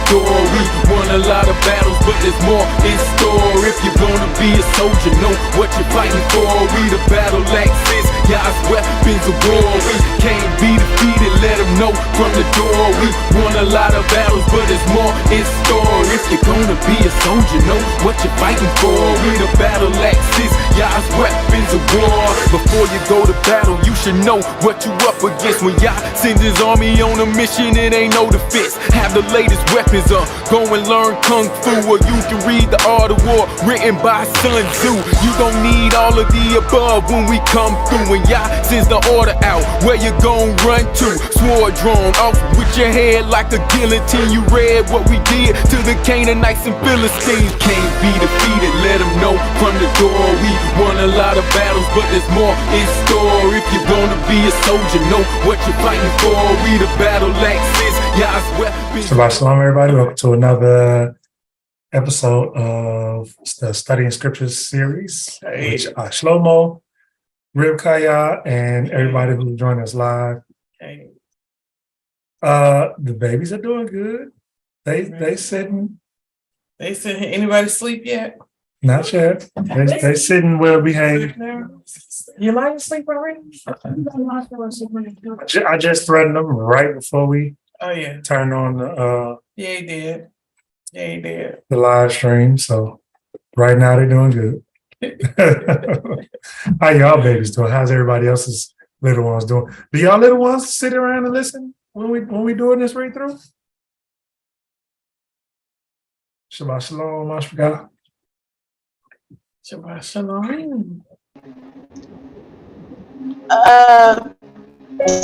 story. Won a lot of battles, but there's more in store. If you're gonna be a soldier, know what you're fighting for. We the battle axes, Yah's weapons of war. We can't be defeated, let them know from the door. We won a lot of battles, but there's more in store. If you're gonna be a soldier, know what you're fighting for. We the battle axes, Yah's weapons of war. Before you go to battle, you should know what you up against. When Yah sends his army on a mission, it ain't no defense. Have the latest weapons up, go and learn Kung Fu, or you can read The Art of War, written by Sun Tzu. You gon' need all of the above when we come through. When Yah sends the order out, where you gon' run to? Sword drawn off with your head like a guillotine. You read what we did to the Canaanites and Philistines. Can't be defeated, let them know from the door. We won a lot of battles, but there's more in store. If you're gonna be a soldier, know what you're fighting for. We the battle axes, Yah's weapons. Shabbat shalom, everybody. Welcome to another episode of the Studying Scriptures series. Which Shlomo, Ribkaya, and everybody who joined us live. Hey. The babies are doing good. They sitting. They sitting. Anybody sleep yet? Not yet. They sitting well behaved. You lying to sleep already? I just threatened them right before we Oh yeah. turned on the Yeah, he did. Yeah, he did. the live stream. So right now they're doing good. How y'all babies doing? How's everybody else's little ones doing? Do y'all little ones sit around and listen when we doing this read through? Shabbat shalom, Mashpagah. Shabbat shalom.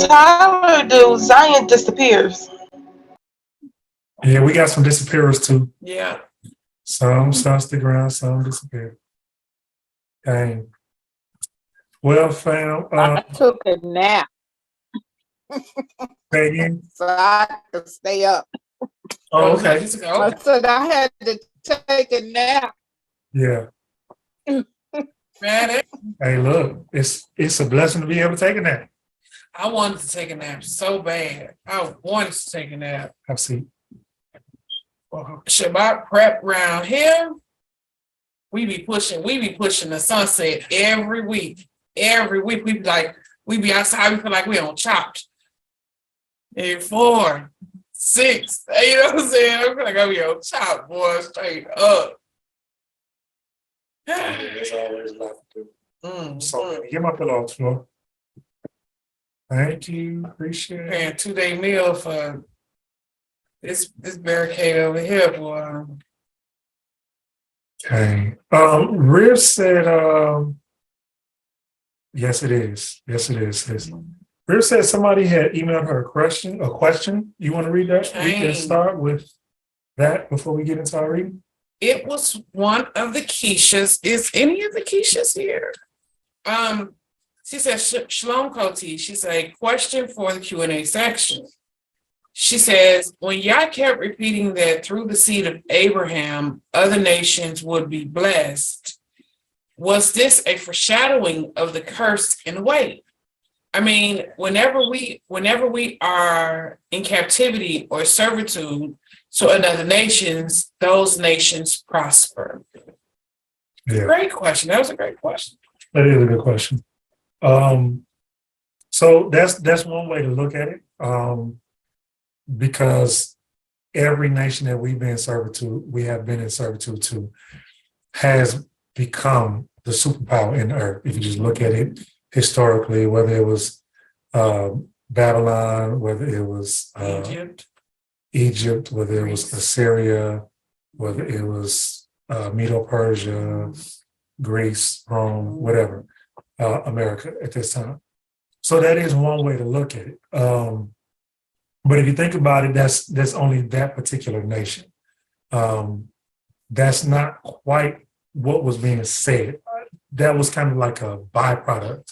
Tyler, do Zion disappears? Yeah, we got some disappearers too. Yeah. Some stick around, some disappear. Dang. Well, fam, I took a nap say again? so I could stay up. Oh, okay. Just go. I said I had to take a nap. Yeah. Man, Hey, look, it's a blessing to be able to take a nap. I wanted to take a nap so bad. I wanted to take a nap. Have a seat. Shabbat prep round here. We be pushing the sunset every week. Every week we be outside, we feel like we on Chopped. 4, 6, you know what I'm saying? I feel like I be on Chopped, boy, straight up. There's always a lot to do. So Mm-hmm. get my pillow, Flo. Thank you. Appreciate it. Paying 2-day meal for this barricade over here, boy. Okay. Riv said, yes, it is. Yes, it is. Yes. Riv said somebody had emailed her a question. You want to read that? We can start with that before we get into our reading. It was one of the Keishas. Is any of the Keishas here? She said, Shalom Koti. She said, question for the Q&A section. She says, when Yah kept repeating that through the seed of Abraham, other nations would be blessed, was this a foreshadowing of the curse in a way? I mean, whenever we are in captivity or servitude to other nations, those nations prosper. Yeah. Great question. That was a great question. That is a good question. So that's one way to look at it. Because every nation that we have been in servitude to, has become the superpower in the earth. If you just look at it historically, whether it was Babylon, whether it was Egypt, whether it was Assyria, whether it was Medo-Persia, Greece, Rome, whatever, America at this time. So that is one way to look at it. But if you think about it, that's only that particular nation. That's not quite what was being said. That was kind of like a byproduct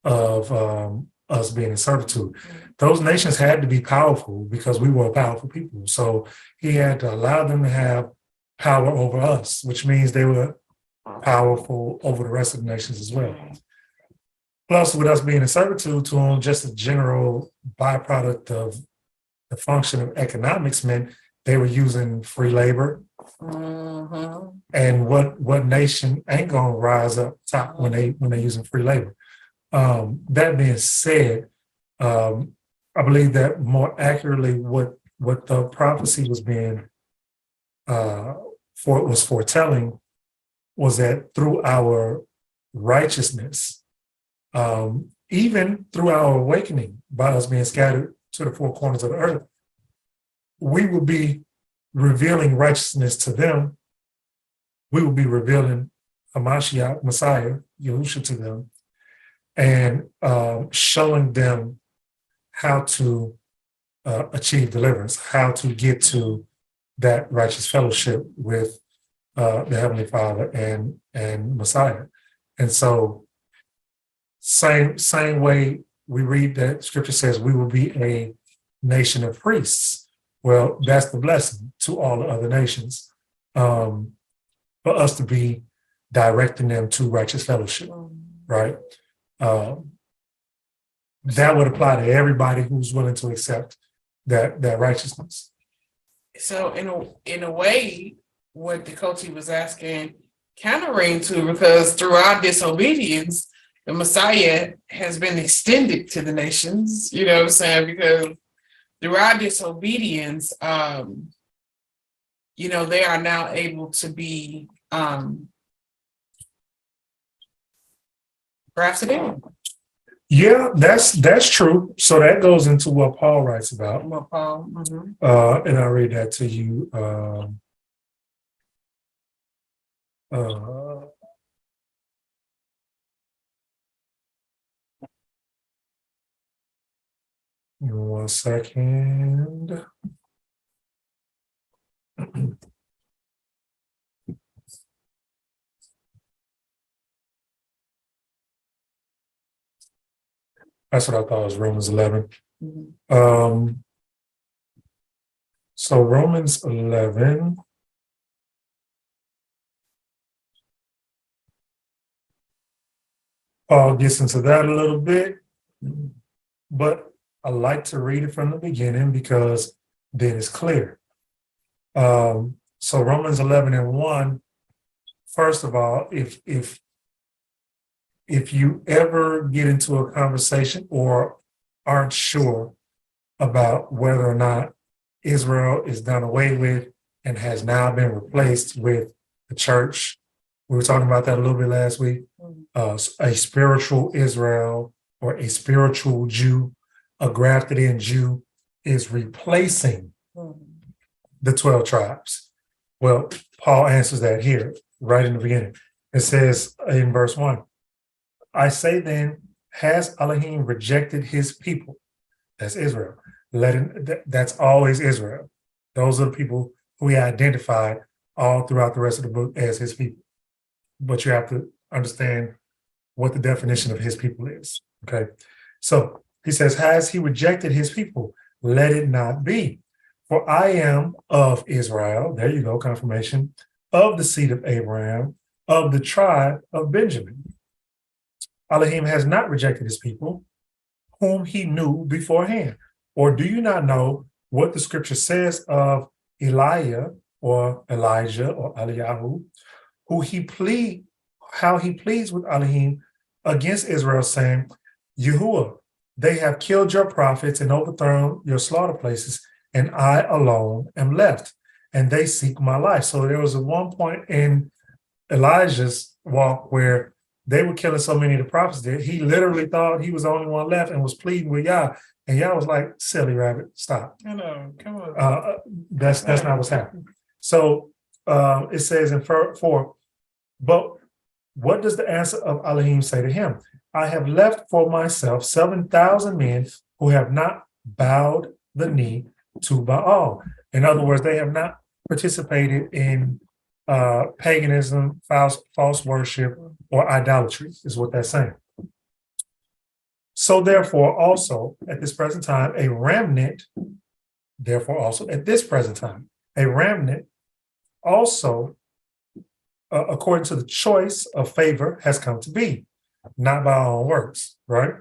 of us being in servitude. Those nations had to be powerful because we were a powerful people. So he had to allow them to have power over us, which means they were powerful over the rest of the nations as well. Plus, with us being in servitude to them, just a general byproduct of the function of economics meant they were using free labor. Mm-hmm. And what nation ain't gonna rise up top when they're using free labor? That being said, I believe that more accurately what the prophecy was being foretelling was that through our righteousness, even through our awakening by us being scattered to the four corners of the earth, we will be revealing righteousness to them. We will be revealing a Mashiach, Messiah, Yahusha to them, and showing them how to achieve deliverance, how to get to that righteous fellowship with the Heavenly Father and Messiah. And so same way we read that scripture says we will be a nation of priests. Well, that's the blessing to all the other nations, for us to be directing them to righteous fellowship, right? That would apply to everybody who's willing to accept that righteousness. So in a way, what Dakota was asking countering to, because through our disobedience, the Messiah has been extended to the nations, you know what I'm saying? Because through our disobedience, you know, they are now able to be grafted in. Yeah, that's true. So that goes into what Paul writes about. Mm-hmm. And I'll read that to you. Give me 1 second. That's what I thought was Romans 11. Mm-hmm. So Romans 11. Paul gets into that a little bit, but I like to read it from the beginning because then it's clear. So Romans 11:1, first of all, if you ever get into a conversation or aren't sure about whether or not Israel is done away with and has now been replaced with the church, we were talking about that a little bit last week, a spiritual Israel or a spiritual Jew, a grafted in Jew is replacing the 12 tribes. Well, Paul answers that here, right in the beginning. It says in verse 1, I say then, has Elohim rejected his people? That's Israel. That's always Israel. Those are the people who he identified all throughout the rest of the book as his people. But you have to understand what the definition of his people is. Okay. So he says, has he rejected his people? Let it not be. For I am of Israel. There you go, confirmation. Of the seed of Abraham, of the tribe of Benjamin. Elohim has not rejected his people, whom he knew beforehand. Or do you not know what the scripture says of Elijah or Elijah or Eliyahu, how he pleads with Elohim against Israel, saying, Yahuah, they have killed your prophets and overthrown your slaughter places, and I alone am left, and they seek my life. So there was a one point in Elijah's walk where they were killing so many of the prophets that he literally thought he was the only one left and was pleading with Yah. And Yah was like, silly rabbit, stop. I know, come on. That's not what's happening. So it says in 4, but what does the answer of Elohim say to him? I have left for myself 7,000 men who have not bowed the knee to Baal. In other words, they have not participated in paganism, false worship, or idolatry, is what that's saying. So therefore, also at this present time, a remnant also, according to the choice of favor, has come to be, not by our own works, right?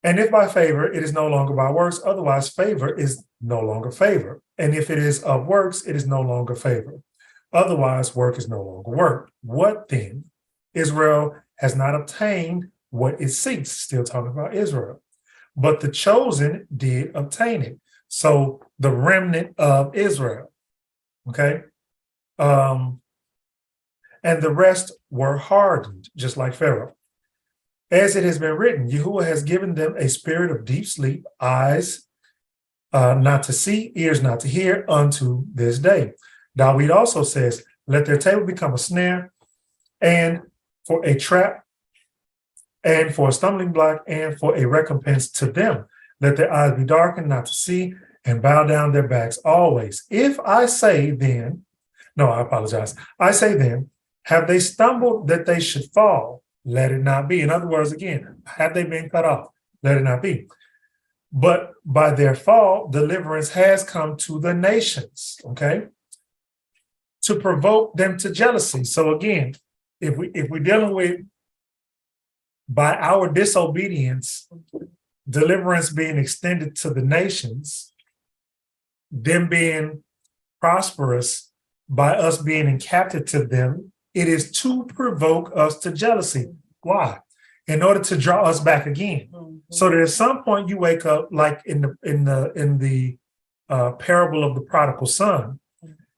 And if by favor, it is no longer by works, otherwise favor is no longer favor. And if it is of works, it is no longer favor. Otherwise, work is no longer work. What then? Israel has not obtained what it seeks. Still talking about Israel. But the chosen did obtain it. So the remnant of Israel. Okay. And the rest were hardened, just like Pharaoh. As it has been written, Yahuah has given them a spirit of deep sleep, eyes not to see, ears not to hear, unto this day. David also says, let their table become a snare, and for a trap, and for a stumbling block, and for a recompense to them. Let their eyes be darkened, not to see, and bow down their backs always. If I say then, no, I apologize. I say then, have they stumbled that they should fall? Let it not be. In other words, again, have they been cut off? Let it not be. But by their fall, deliverance has come to the nations, okay? To provoke them to jealousy. So again, if we're dealing with by our disobedience, deliverance being extended to the nations, them being prosperous by us being in captive to them, it is to provoke us to jealousy. Why? In order to draw us back again. So that at some point you wake up, like in the parable of the prodigal son.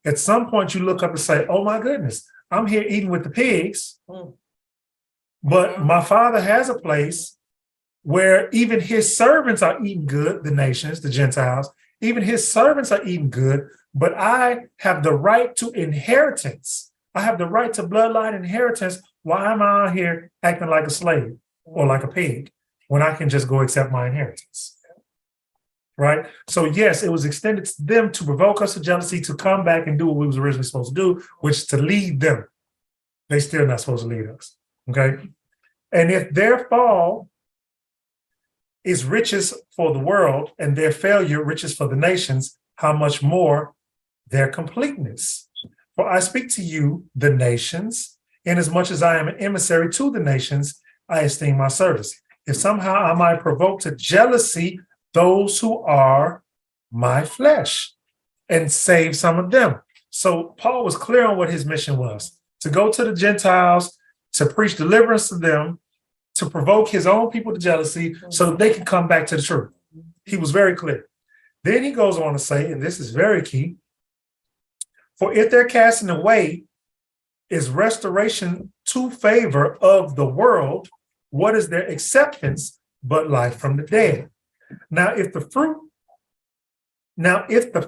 At some point you look up and say, "Oh my goodness, I'm here eating with the pigs, but my father has a place where even his servants are eating good. The nations, the Gentiles, even his servants are eating good. But I have the right to inheritance. I have the right to bloodline inheritance. Why am I out here acting like a slave or like a pig when I can just go accept my inheritance?" Right? So yes, it was extended to them to provoke us to jealousy, to come back and do what we was originally supposed to do, which is to lead them. They still not supposed to lead us. Okay. And if their fall is riches for the world and their failure riches for the nations, how much more their completeness? For I speak to you, the nations, inasmuch as I am an emissary to the nations, I esteem my service. If somehow I might provoke to jealousy those who are my flesh and save some of them. So Paul was clear on what his mission was, to go to the Gentiles, to preach deliverance to them, to provoke his own people to jealousy so that they can come back to the truth. He was very clear. Then he goes on to say, and this is very key, for if their casting away is restoration to favor of the world, what is their acceptance but life from the dead? Now, if the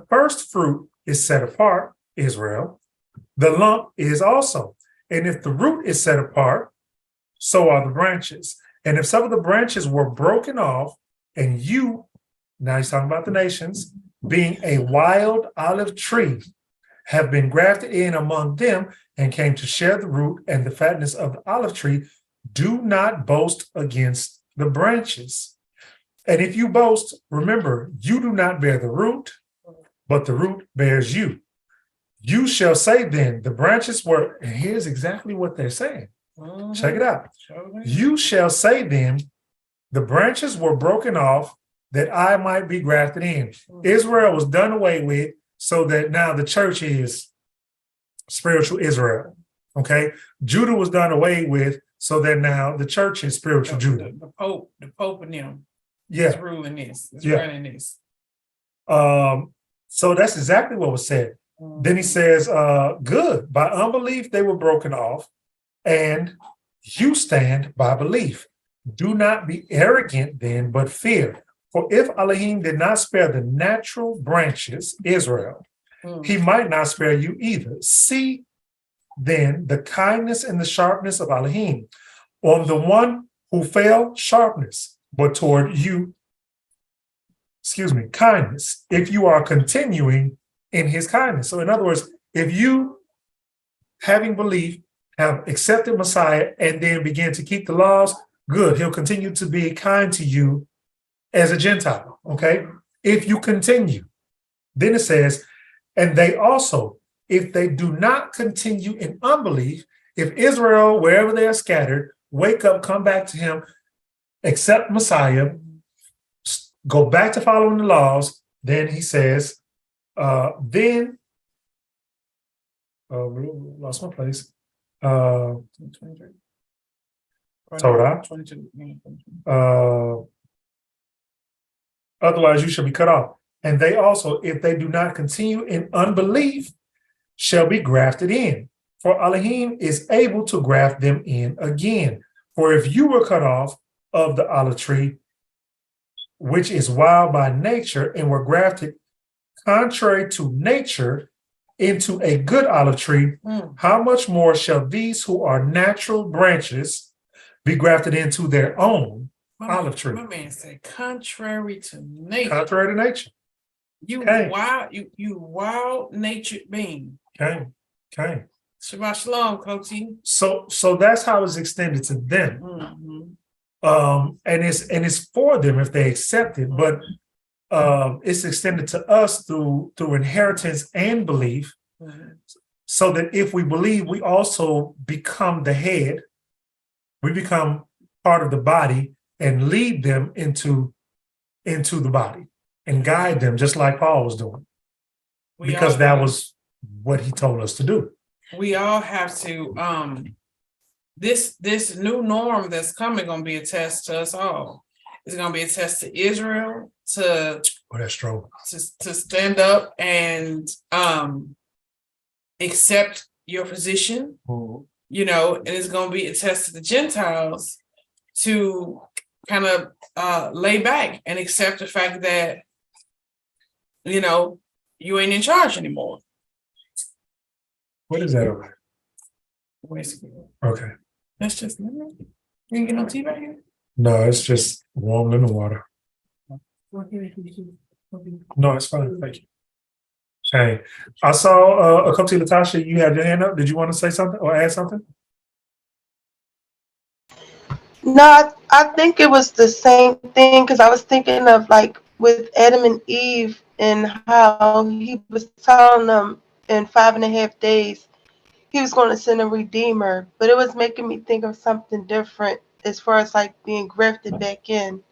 first fruit is set apart, Israel, the lump is also. And if the root is set apart, so are the branches. And if some of the branches were broken off, and you, now he's talking about the nations, being a wild olive tree, have been grafted in among them and came to share the root and the fatness of the olive tree, do not boast against the branches. And if you boast, remember, you do not bear the root, but the root bears you. You shall say then, the branches were, and here's exactly what they're saying. Check it out. You shall say then, the branches were broken off that I might be grafted in. Israel was done away with, so that now the church is spiritual Israel. Okay. Judah was done away with, so that now the church is spiritual Judah. The Pope and them. Yeah. Is ruling this. Is running this. So that's exactly what was said. Then he says, good. By unbelief, they were broken off, and you stand by belief. Do not be arrogant then, but fear. For if Elohim did not spare the natural branches, Israel, he might not spare you either. See then the kindness and the sharpness of Elohim. On the one who fell, sharpness, but toward you, kindness, if you are continuing in his kindness. So in other words, if you, having belief, have accepted Messiah and then begin to keep the laws, good. He'll continue to be kind to you as a Gentile, okay? If you continue. Then it says, and they also, if they do not continue in unbelief, if Israel, wherever they are scattered, wake up, come back to him, accept Messiah, go back to following the laws, then he says, Then lost my place. Torah. Otherwise you shall be cut off. And they also, if they do not continue in unbelief, shall be grafted in. For Elohim is able to graft them in again. For if you were cut off of the olive tree, which is wild by nature, and were grafted contrary to nature into a good olive tree, how much more shall these who are natural branches be grafted into their own olive tree? My man said, contrary to nature. Contrary to nature. You Okay. wild, you wild natured being. Okay. Shabbat shalom, Koti. So that's how it's extended to them. And it's for them if they accept it, but it's extended to us through inheritance and belief, so that if we believe, we also become the head, we become part of the body and lead them into the body and guide them, just like Paul was doing, because that was what he told us to do. We all have to this new norm that's coming gonna be a test to us all. It's gonna be a test to Israel to that's true. To stand up and accept your position, you know, and it's gonna be a test to the Gentiles to kind of lay back and accept the fact that, you know, you ain't in charge anymore. What is that over there? Okay. That's just lemon. You ain't get no tea back here? No, it's just warm lemon water. No, it's fine. Thank you. Okay. I saw a couple to Latasha. You had your hand up. Did you want to say something or add something? No, I think it was the same thing, because I was thinking of like with Adam and Eve and how he was telling them in 5.5 days he was going to send a redeemer, but it was making me think of something different as far as like being grafted back in.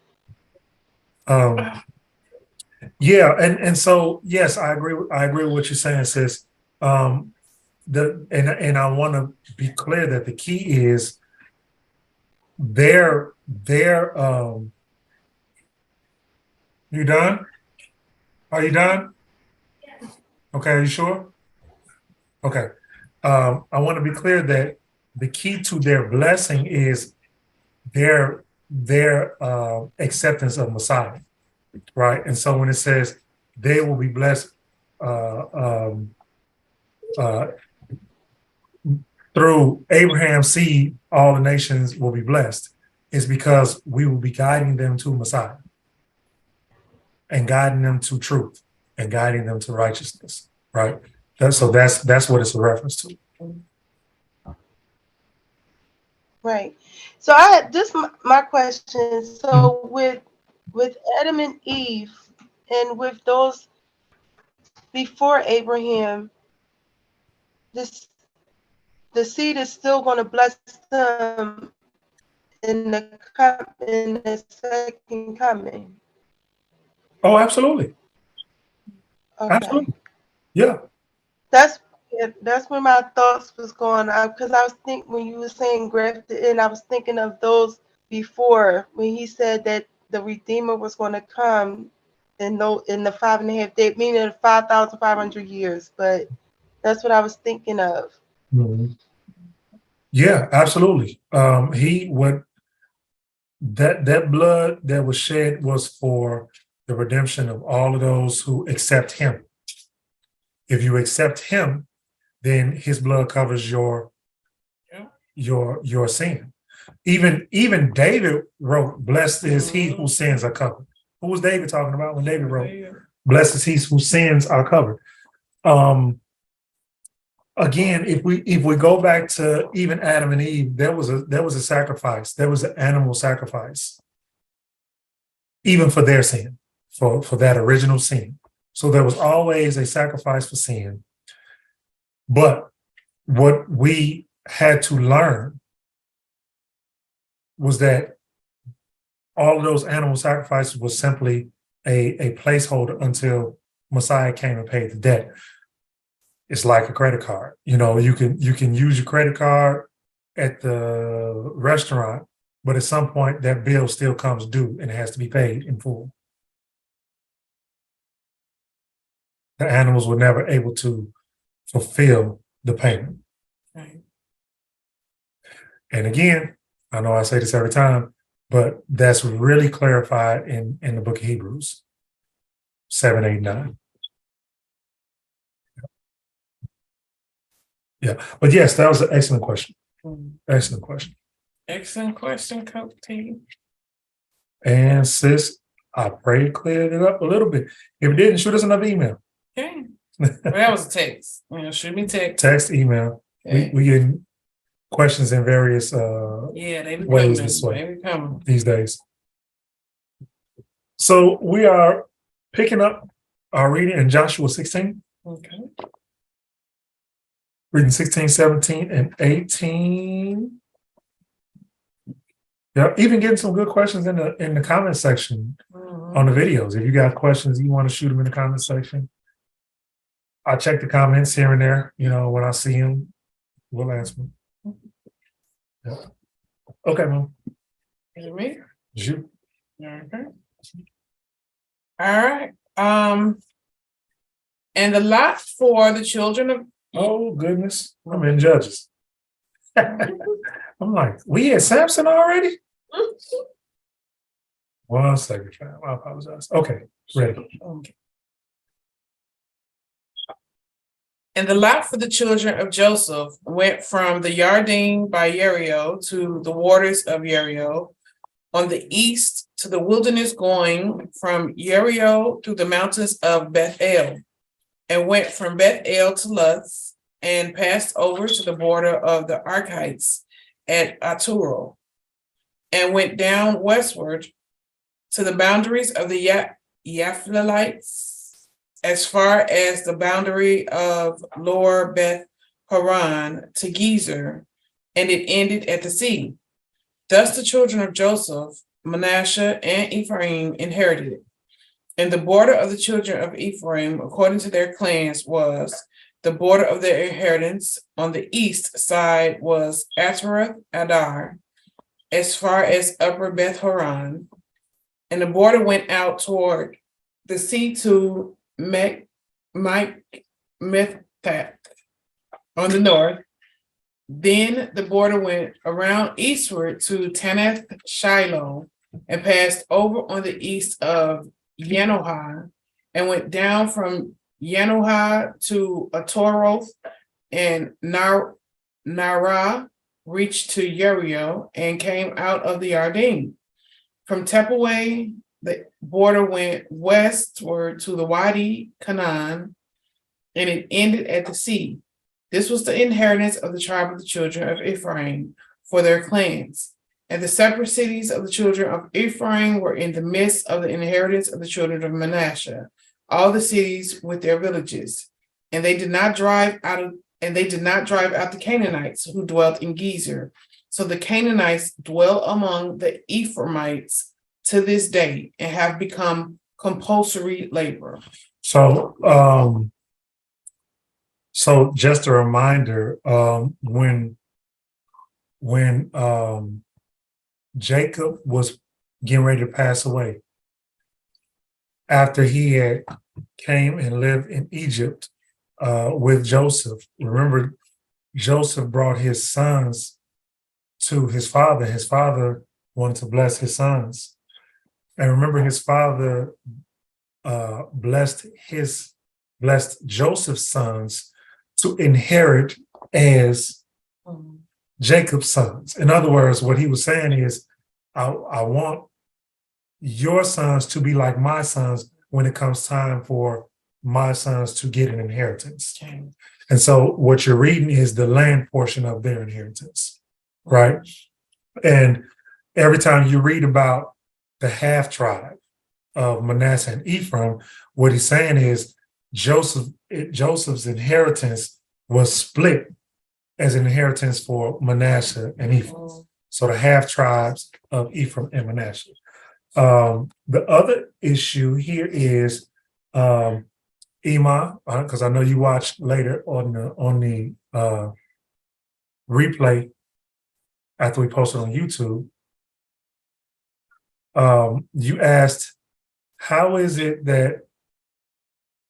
Yeah, and so yes, I agree with what you're saying, sis. And I want to be clear that the key is their you done? Are you done? Okay, are you sure? Okay. I want to be clear that the key to their blessing is their acceptance of Messiah, right? And so when it says they will be blessed through Abraham's seed, all the nations will be blessed, is because we will be guiding them to Messiah and guiding them to truth and guiding them to righteousness, right? So that's what it's a reference to. Right. So I had this my question. So with Adam and Eve and with those before Abraham, the seed is still going to bless them in the second coming. Oh, absolutely. Okay. Absolutely. Yeah. That's where my thoughts was going on, because I was thinking when you were saying grafted in, I was thinking of those before when he said that the Redeemer was going to come in the 5.5 days, meaning 5,500 years. But that's what I was thinking of. Mm-hmm. Yeah, absolutely. That blood that was shed was for the redemption of all of those who accept him. If you accept him, then his blood covers your sin. Even David wrote, "Blessed is he whose sins are covered." Who was David talking about when David wrote, "Blessed is he whose sins are covered"? Again, if we go back to even Adam and Eve, there was a sacrifice. There was an animal sacrifice, even for their sin, for that original sin. So there was always a sacrifice for sin. But what we had to learn was that all of those animal sacrifices was simply a placeholder until Messiah came and paid the debt. It's like a credit card. You know, you can use your credit card at the restaurant, but at some point that bill still comes due and it has to be paid in full. The animals were never able to fulfill the payment. Right. And again, I know I say this every time, but that's really clarified in the book of Hebrews 7, 8, 9. Yeah. But yes, that was an excellent question. Excellent question. Excellent question, Coach T. And sis, I pray it cleared it up a little bit. If it didn't, shoot us another email. Okay. Well, that was a text. Shoot me text. Text, email. Okay. We get questions in various Yeah, they be ways coming. this way. They be coming. These days. So we are picking up our reading in Joshua 16. Okay. Reading 16, 17, and 18. Yeah, even getting some good questions in the comment section on the videos. If you got questions, you want to shoot them in the comment section. I check the comments here and there. You know, when I see them, we'll answer them. Yeah. Okay, Mom. Is it me? You. Okay. All right. And the lot for the children of Oh goodness, I'm in Judges. I'm like, we had Samson already? 1 second, fam. I apologize. Okay, ready. Okay. And the lot for the children of Joseph went from the Yarden by Jericho to the waters of Jericho on the east to the wilderness, going from Jericho to the mountains of Bethel, and went from Bethel to Luz, and passed over to the border of the Archites at Aturo, and went down westward to the boundaries of the Yaphthalites, as far as the boundary of Lower Beth Horon to Gezer, and it ended at the sea. Thus the children of Joseph, Manasseh, and Ephraim inherited it. And the border of the children of Ephraim, according to their clans, was the border of their inheritance on the east side was Ataroth Adar, as far as Upper Beth Horon, and the border went out toward the sea to Mithpat on the north. Then the border went around eastward to Tanath Shiloh, and passed over on the east of Yahuah, and went down from Yahuah to Atoroth, and Nara reached to Jericho, and came out of the Yarden. From Tepeaway, the border went westward to the Wadi Canaan, and it ended at the sea. This was the inheritance of the tribe of the children of Ephraim for their clans. And the separate cities of the children of Ephraim were in the midst of the inheritance of the children of Manasseh, all the cities with their villages. And they did not drive out the Canaanites who dwelt in Gezer. So the Canaanites dwell among the Ephraimites to this day, and have become compulsory labor. So just a reminder, when Jacob was getting ready to pass away, after he had came and lived in Egypt with Joseph, remember Joseph brought his sons to his father. His father wanted to bless his sons. And remember, his father blessed Joseph's sons to inherit as Jacob's sons. In other words, what he was saying is, I want your sons to be like my sons when it comes time for my sons to get an inheritance. Okay. And so what you're reading is the land portion of their inheritance, right? And every time you read about the half tribe of Manasseh and Ephraim, what he's saying is Joseph's inheritance was split as an inheritance for Manasseh and Ephraim. So the half tribes of Ephraim and Manasseh. The other issue here is Ema, because I know you watched later on the replay after we posted on YouTube. You asked, how is it that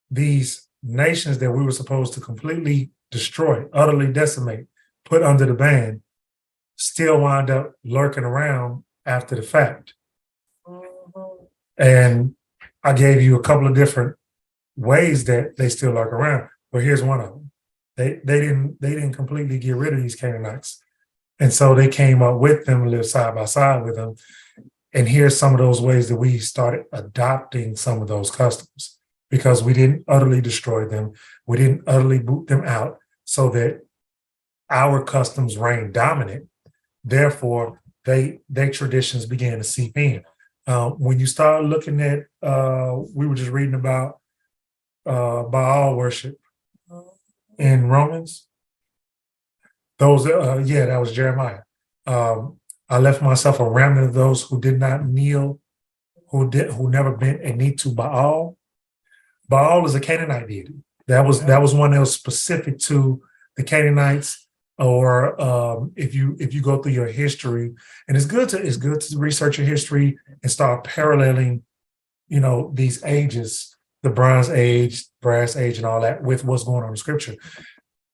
these nations that we were supposed to completely destroy, utterly decimate, put under the ban, still wind up lurking around after the fact? And I gave you a couple of different ways that they still lurk around, but here's one of them. They didn't completely get rid of these Canaanites, and so they came up with them, lived side by side with them. And here's some of those ways that we started adopting some of those customs, because we didn't utterly destroy them, we didn't utterly boot them out, so that our customs reigned dominant. Therefore, their traditions began to seep in. When you start looking at, we were just reading about Baal worship in Romans. Those, that was Jeremiah. I left myself a remnant of those who did not kneel, who never bent a knee to Baal. Baal is a Canaanite deity. That was one that was specific to the Canaanites. Or if you go through your history, and it's good to research your history and start paralleling, these ages, the Bronze Age, Brass Age, and all that with what's going on in Scripture.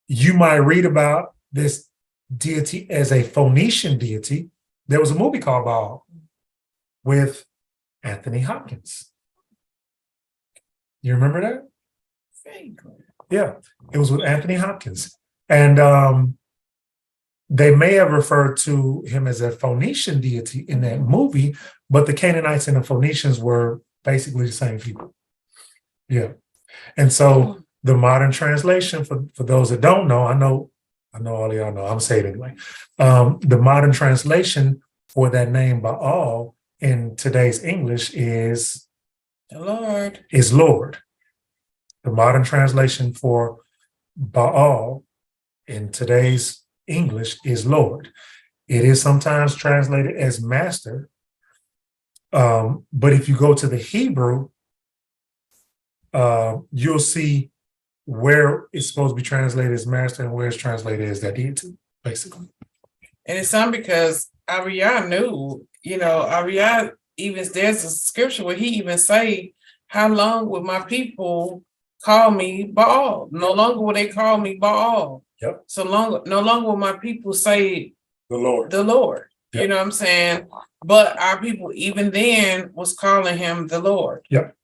You might read about this deity as a Phoenician deity. There was a movie called Baal with Anthony Hopkins. You remember that? Yeah, it was with Anthony Hopkins, and they may have referred to him as a Phoenician deity in that movie, but the Canaanites and the Phoenicians were basically the same people. Yeah. And so the modern translation, for those that don't know, I know all of y'all know, I'm saying it anyway. The modern translation for that name Baal in today's English is Lord. The modern translation for Baal in today's English is Lord. It is sometimes translated as master. But if you go to the Hebrew, you'll see where it's supposed to be translated as master and where it's translated as that deity, basically. And it's something because Ariah knew, Ariah even, there's a scripture where he even say, how long would my people call me Baal? No longer will they call me Baal. Yep. No longer will my people say the Lord. Yep. You know what I'm saying? But our people even then was calling him the Lord. Yep.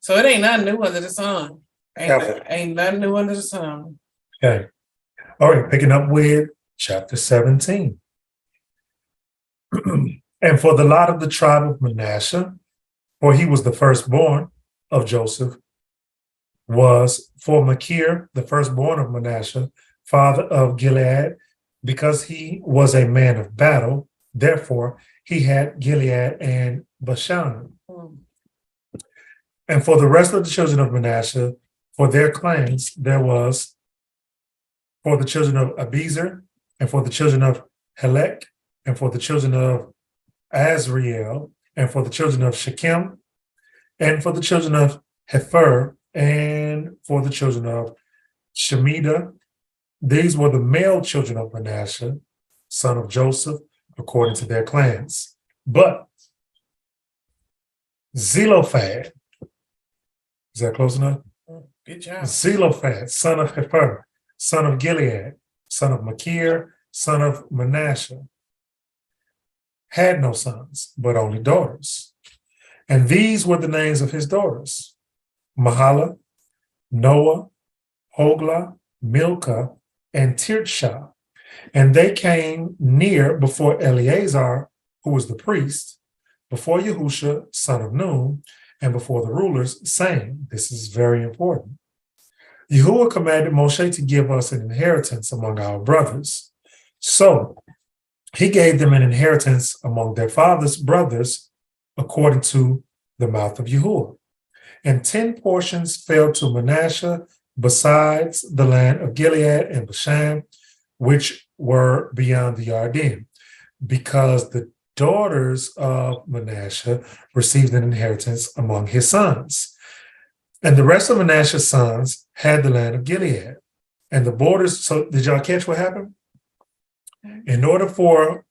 So it ain't nothing new under the sun. Ain't nothing new under the sun. Okay. All right, picking up with chapter 17. And for the lot of the tribe of Manasseh, for he was the firstborn of Joseph, was for Machir, the firstborn of Manasseh, father of Gilead, because he was a man of battle. Therefore, he had Gilead and Bashan. And for the rest of the children of Manasseh, for their clans, there was for the children of Abiezer, and for the children of Helek, and for the children of Azriel, and for the children of Shechem, and for the children of Hefer, and for the children of Shemida. These were the male children of Manasseh, son of Joseph, according to their clans. But Zelophehad, is that close enough? Good job. Zelophehad, son of Hefer, son of Gilead, son of Machir, son of Manasseh, had no sons, but only daughters. And these were the names of his daughters: Mahala, Noah, Hoglah, Milcah, and Tirsha. And they came near before Eleazar, who was the priest, before Yahusha, son of Nun, and before the rulers, saying, this is very important, Yahuah commanded Moshe to give us an inheritance among our brothers. So he gave them an inheritance among their father's brothers, according to the mouth of Yahuah. And 10 portions fell to Manasseh, besides the land of Gilead and Bashan, which were beyond the Yarden, because the daughters of Manasseh received an inheritance among his sons. And the rest of Manasseh's sons had the land of Gilead. And the borders, so did y'all catch what happened? In order for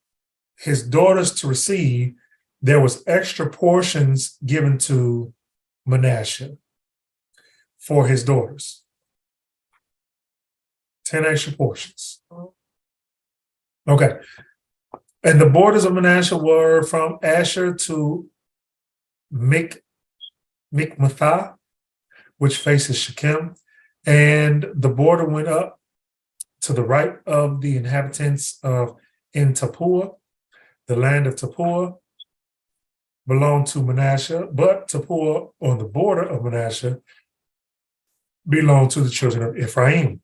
his daughters to receive, there was extra portions given to Manasseh for his daughters. 10 extra portions. Okay. And the borders of Manasseh were from Asher to Mikmathah, which faces Shechem. And the border went up to the right of the inhabitants of En Tappuah. The land of Tappuah belonged to Manasseh, but Tappuah on the border of Manasseh belonged to the children of Ephraim.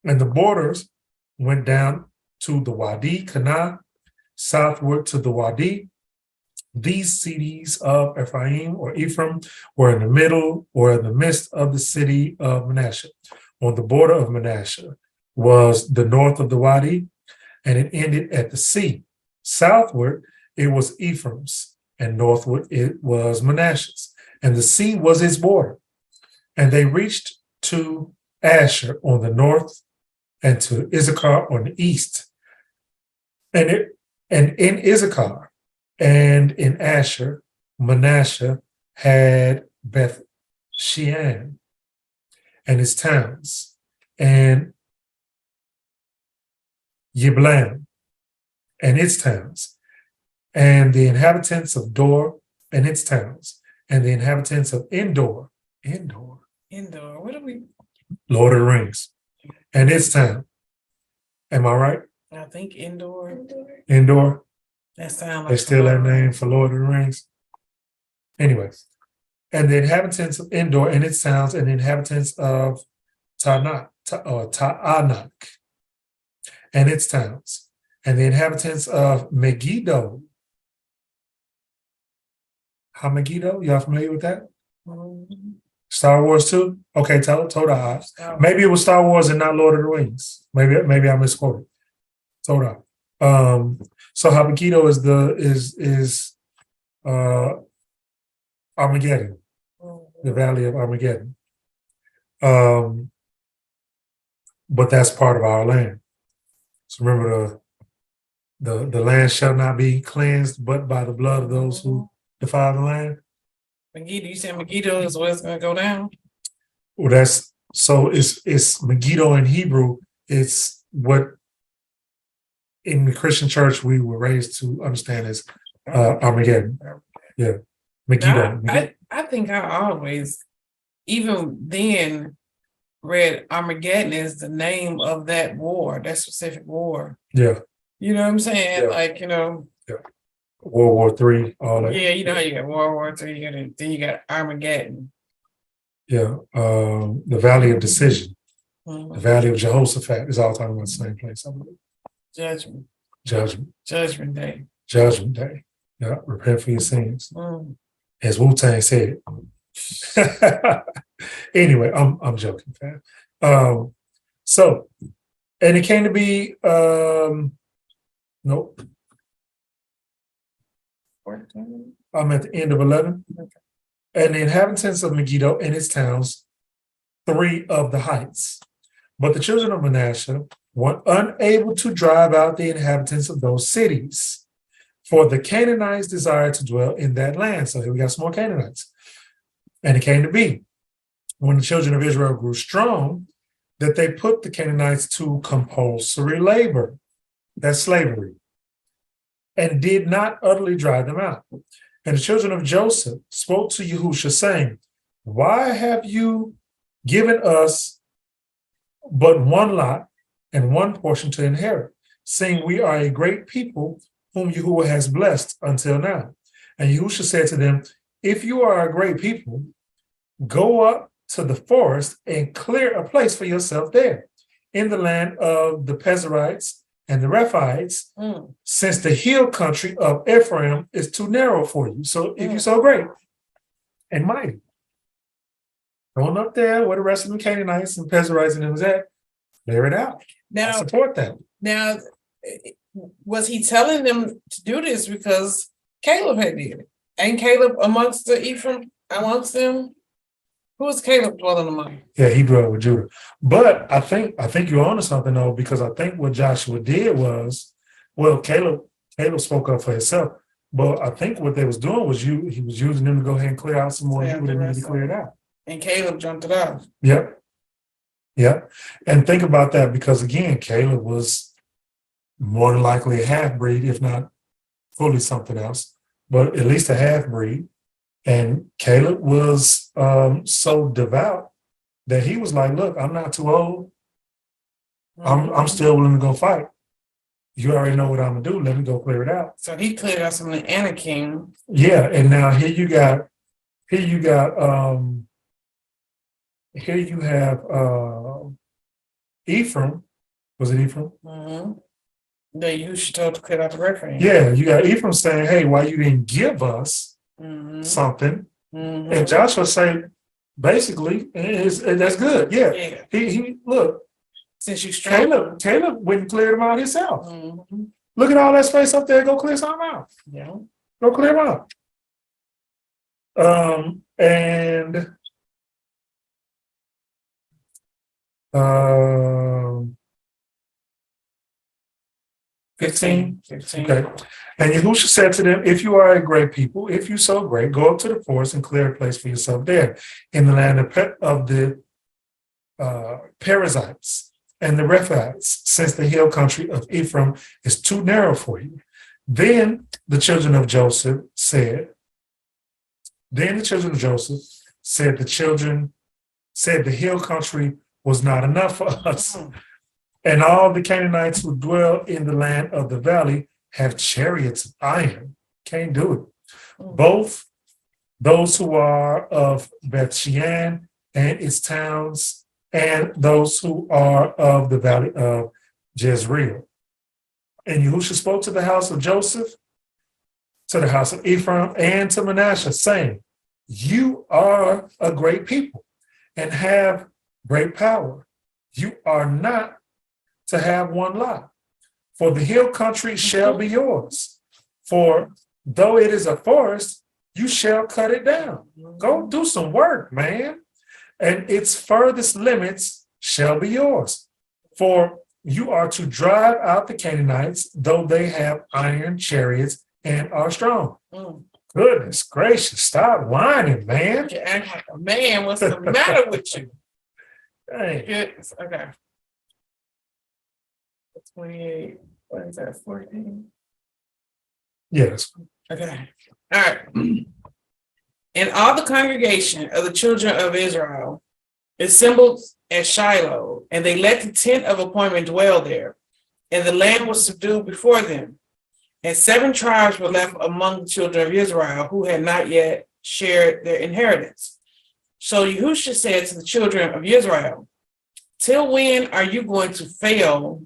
And the borders went down to the Wadi Kanah, southward to the Wadi. These cities of Ephraim or Ephraim were in the middle or in the midst of the city of Manasseh. On the border of Manasseh was the north of the Wadi, and it ended at the sea. Southward, it was Ephraim's, and northward, it was Manasseh's. And the sea was its border. And they reached to Asher on the north and to Issachar on the east. And in Issachar and in Asher, Manasseh had Beth Shean and its towns, and Yiblam and its towns, and the inhabitants of Dor and its towns, and the inhabitants of Endor, What are we? Lord of the Rings, and its town. Am I right? I think Endor. Endor. That sounds like They still that name for Lord of the Rings. Anyways, and the inhabitants of Endor and its towns, and the inhabitants of Ta'anak and its towns, and the inhabitants of Megiddo. Megiddo? Y'all familiar with that? Star Wars 2? Okay, Toda. Maybe it was Star Wars and not Lord of the Rings. Maybe I misquoted. Toda. So Megiddo is Armageddon, the Valley of Armageddon. But that's part of our land. So remember, the land shall not be cleansed but by the blood of those who defile the land. Megiddo, you said Megiddo is where it's going to go down? Well, it's Megiddo in Hebrew. It's what in the Christian church we were raised to understand as Armageddon. Yeah, Megiddo. I think I always, even then, read Armageddon as the name of that war, that specific war. Yeah. You know what I'm saying? Yeah. Like, Yeah. World War III, all that. Yeah, you know how you got World War III, then you got Armageddon. Yeah. The Valley of Decision. Mm-hmm. The Valley of Jehoshaphat is all talking about the same place, I believe. Judgment Day. Judgment Day. Yeah. Repent for your sins. Mm. As Wu-Tang said. Anyway, I'm joking, fam. So, and it came to be nope. I'm at the end of 11. Okay. And the inhabitants of Megiddo and its towns, 3 of the heights. But the children of Manasseh were unable to drive out the inhabitants of those cities, for the Canaanites desired to dwell in that land. So here we got some more Canaanites. And it came to be, when the children of Israel grew strong, that they put the Canaanites to compulsory labor, that's slavery, and did not utterly drive them out. And the children of Joseph spoke to Yahusha, saying, why have you given us but one lot and one portion to inherit, seeing we are a great people whom Yahuah has blessed until now? And Yahusha said to them, if you are a great people, go up to the forest and clear a place for yourself there in the land of the Pezerites and the Rephaites, since the hill country of Ephraim is too narrow for you. So if you're so great and mighty, going up there where the rest of the Canaanites and Pezerites and them is at, clear it out. Now, I support that. Now, was he telling them to do this because Caleb had did it? Ain't Caleb amongst the Ephraim, amongst them? Who is Caleb dwelling among? Yeah, he dwelled with Judah. But I think you're onto something though, because I think what Joshua did was, well, Caleb spoke up for himself, but I think what they was doing was he was using them to go ahead and clear out some more Yeah, people that the needed to rest clear of it it. out. And Caleb jumped it off. Yep. Yep. And think about that, because again, Caleb was more than likely a half-breed, if not fully something else, but at least a half-breed. And Caleb was so devout that he was like, look, I'm not too old. I'm still willing to go fight. You already know what I'm gonna do. Let me go clear it out. So he cleared out some of the Anakim. Yeah, and now here you have Ephraim. Was it Ephraim? That Yahusha told to clear out the referee. Yeah, you got Ephraim saying, hey, why you didn't give us something? And Joshua saying, basically, that's good. Yeah. He look, Since you struggled. Caleb went and cleared him out himself. Look at all that space up there. Go clear something out. Yeah. Go clear them out. And 15. Okay. And Yahusha said to them, if you are a great people, if you so great, go up to the forest and clear a place for yourself there in the land of the Perizzites and the Rephaites, since the hill country of Ephraim is too narrow for you. Then the children of Joseph said, the hill country was not enough for us. And all the Canaanites who dwell in the land of the valley have chariots of iron. Can't do it. Both those who are of Beth-shean and its towns, and those who are of the valley of Jezreel. And Yahusha spoke to the house of Joseph, to the house of Ephraim, and to Manasseh, saying, you are a great people and have great power. You are not to have one lot, for the hill country shall be yours. For though it is a forest, you shall cut it down. Go do some work, man. And its furthest limits shall be yours. For you are to drive out the Canaanites, though they have iron chariots and are strong. Goodness gracious, stop whining, man. You act like a man. What's the matter with you? Dang. Goodness. Okay. 28. What is that? 14. Yes. Okay. All right. And all the congregation of the children of Israel assembled at Shiloh, and they let the tent of appointment dwell there, and the land was subdued before them. And 7 tribes were left among the children of Israel who had not yet shared their inheritance. So Yahusha said to the children of Israel, till when are you going to fail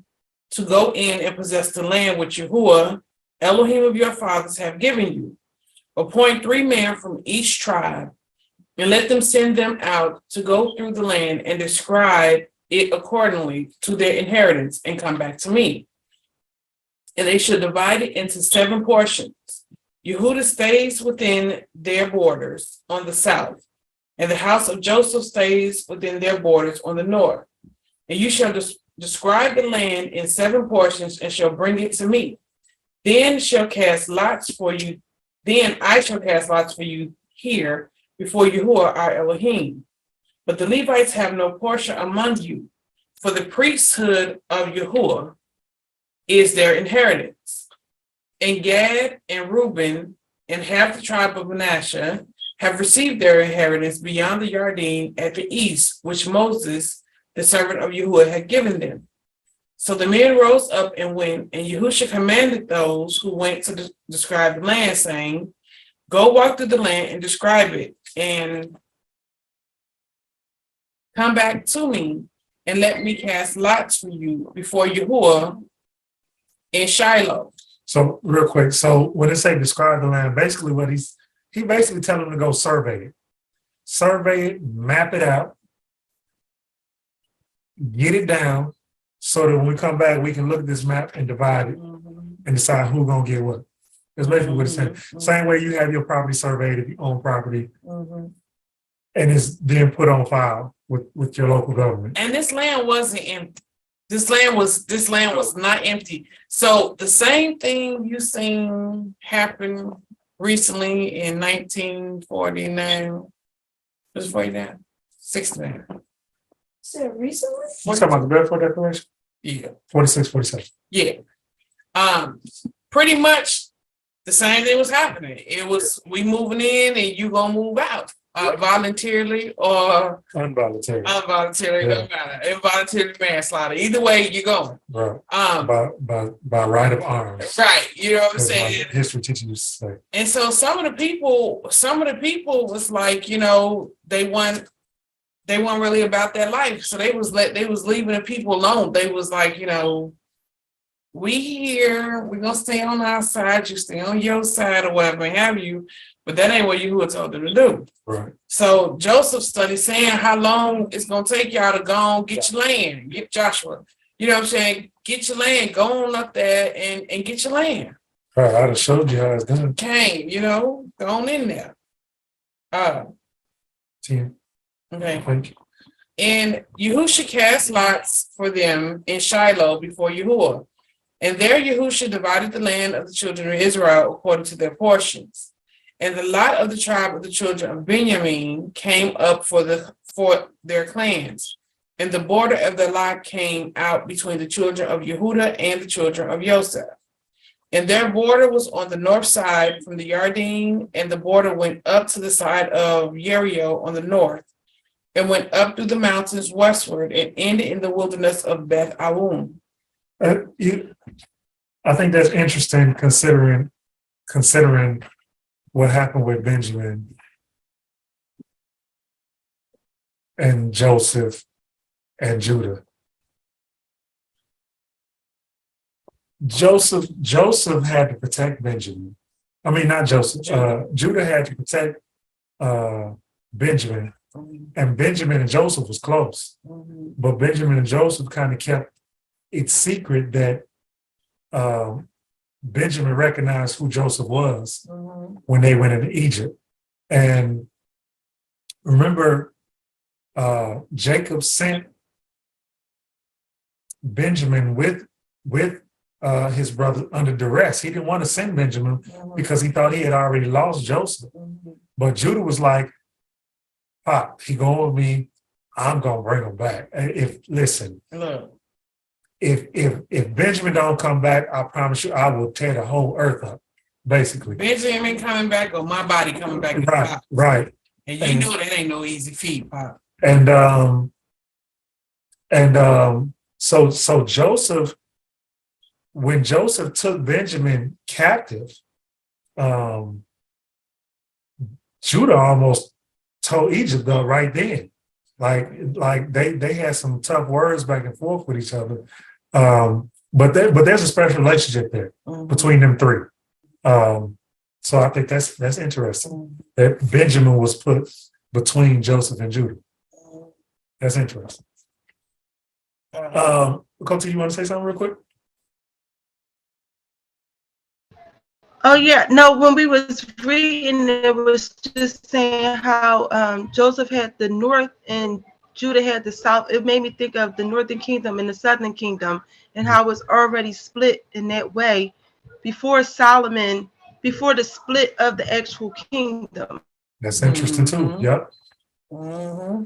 to go in and possess the land which Yahuah, Elohim of your fathers, have given you? Appoint 3 men from each tribe, and let them send them out to go through the land and describe it accordingly to their inheritance, and come back to me. And they should divide it into 7 portions. Yehudah stays within their borders on the south, and the house of Joseph stays within their borders on the north. And you shall describe the land in 7 portions, and shall bring it to me. Then I shall cast lots for you here before Yahuah our Elohim. But the Levites have no portion among you, for the priesthood of Yahuah is their inheritance. And Gad and Reuben and half the tribe of Manasseh have received their inheritance beyond the Yarden at the east, which Moses, the servant of Yahuah, had given them. So the men rose up and went, and Yahusha commanded those who went to describe the land, saying, go walk through the land and describe it, and come back to me, and let me cast lots for you before Yahuah in Shiloh. So real quick, so when they say describe the land, basically what he basically telling them to go survey it, map it out, get it down, so that when we come back, we can look at this map and divide it and decide who's gonna get what. That's basically what it's saying. Same way you have your property surveyed if you own property. and it's being put on file with your local government. And this land wasn't empty. This land was not empty. So the same thing you seen happen recently in 1949. Was it 49? 69. So recently? You talking about the Balfour Declaration? Yeah. 46, 47. Yeah. Pretty much the same thing was happening. It was we moving in and you gonna move out. Voluntarily or Involuntary. involuntarily, Yeah. doesn't matter. Involuntary manslaughter. Either way, you're going. Right. By right of arms. Right. You know what I'm That's saying? what history teaching used to say. And so some of the people was like, you know, they weren't really about that life. So they was leaving the people alone. They was like, you know, we here, we're gonna stay on our side, you stay on your side or whatever have you, but that ain't what Yahuah told them to do. Right. So Joseph studied saying how long it's gonna take y'all to go on, get your land, get Joshua. You know what I'm saying? Get your land, go on up there and get your land. Right. I just showed you how it's done. Came, you know, go on in there. 10. Okay. Thank you. And Yahusha cast lots for them in Shiloh before Yahuah. And there Yahusha divided the land of the children of Israel according to their portions. And the lot of the tribe of the children of Benjamin came up for their clans. And the border of the lot came out between the children of Yehudah and the children of Joseph. And their border was on the north side from the Yarden, and the border went up to the side of Jericho on the north, and went up through the mountains westward, and ended in the wilderness of Beth Arum. I think that's interesting considering what happened with Benjamin and Joseph and Judah. Joseph had to protect Benjamin. I mean, not Joseph. Judah had to protect Benjamin, and Benjamin and Joseph was close. But Benjamin and Joseph kind of kept it secret that Benjamin recognized who Joseph was when they went into Egypt. And remember, Jacob sent Benjamin with his brother under duress. He didn't want to send Benjamin because he thought he had already lost Joseph. But Judah was like, Pop, he going with me, I'm gonna bring him back. If Benjamin don't come back, I promise you, I will tear the whole earth up. Basically, Benjamin coming back or my body coming back. Right. And you know that ain't no easy feat, Pop. So Joseph, when Joseph took Benjamin captive, Judah almost told Egypt though right then. Like they had some tough words back and forth with each other. But there's a special relationship there between them three. So I think that's interesting that Benjamin was put between Joseph and Judah. That's interesting. Coty, you want to say something real quick? Oh yeah, no, when we was reading, it was just saying how Joseph had the north and Judah had the south. It made me think of the northern kingdom and the southern kingdom and how it was already split in that way before Solomon, before the split of the actual kingdom. That's interesting too. Yep.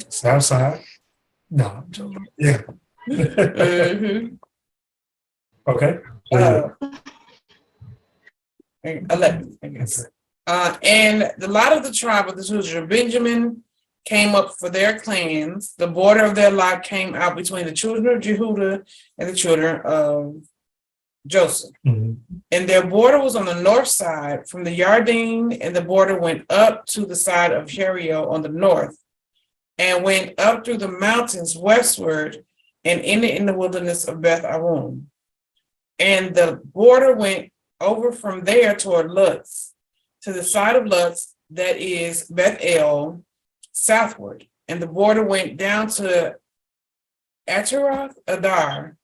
South side. No, I'm joking. Yeah. Okay. 11, I guess. And the lot of the tribe of the children of Benjamin came up for their clans. The border of their lot came out between the children of Yehudah and the children of Joseph. And their border was on the north side from the Yarden, and the border went up to the side of Jericho on the north, and went up through the mountains westward, and ended in the wilderness of Beth Arum. And the border went over from there toward Luz, to the side of Luz, that is Beth El, southward. And the border went down to Ataroth Adar,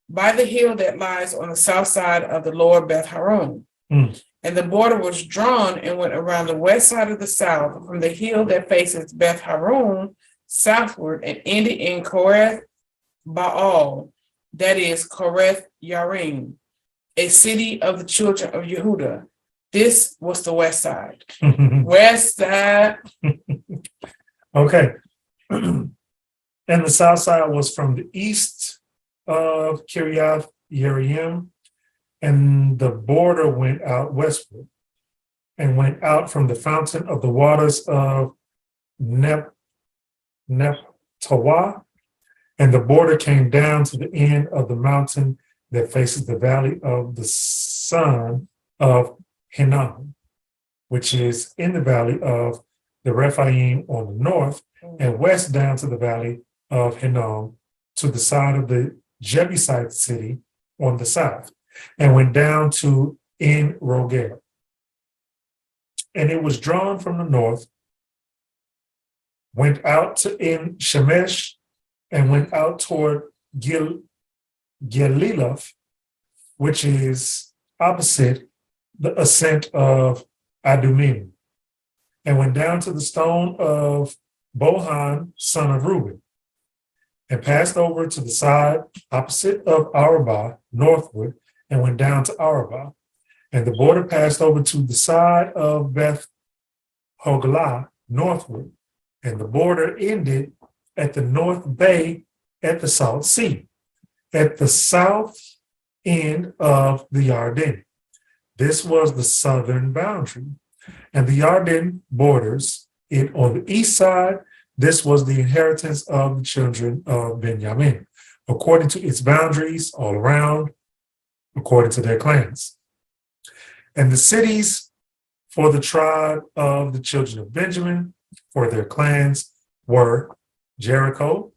by the hill that lies on the south side of the lower Beth Horon. And And the border was drawn and went around the west side of the south from the hill that faces Beth Haroon southward and ended in Koreth Baal, that is Koreth Yarim, a city of the children of Yehuda. This was the west side. West side. Okay. And the south side was from the east of Kiriath Yearim, and the border went out westward and went out from the fountain of the waters of Neptawah, and the border came down to the end of the mountain that faces the valley of the son of Hinnom, which is in the valley of the Rephaim on the north, and west down to the valley of Hinnom to the side of the Jebusite city on the south, and went down to En Rogel. And it was drawn from the north, went out to En Shemesh, and went out toward Geliloth, which is opposite the ascent of Adumim, and went down to the stone of Bohan, son of Reuben, and passed over to the side opposite of Arabah, northward, and went down to Arabah. And the border passed over to the side of Beth Hoglah, northward, and the border ended at the north bay at the Salt Sea, at the south end of the Yarden. This was the southern boundary, and the Yarden borders it on the east side. This was the inheritance of the children of Benjamin, according to its boundaries all around, according to their clans. And the cities for the tribe of the children of Benjamin, for their clans, were Jericho,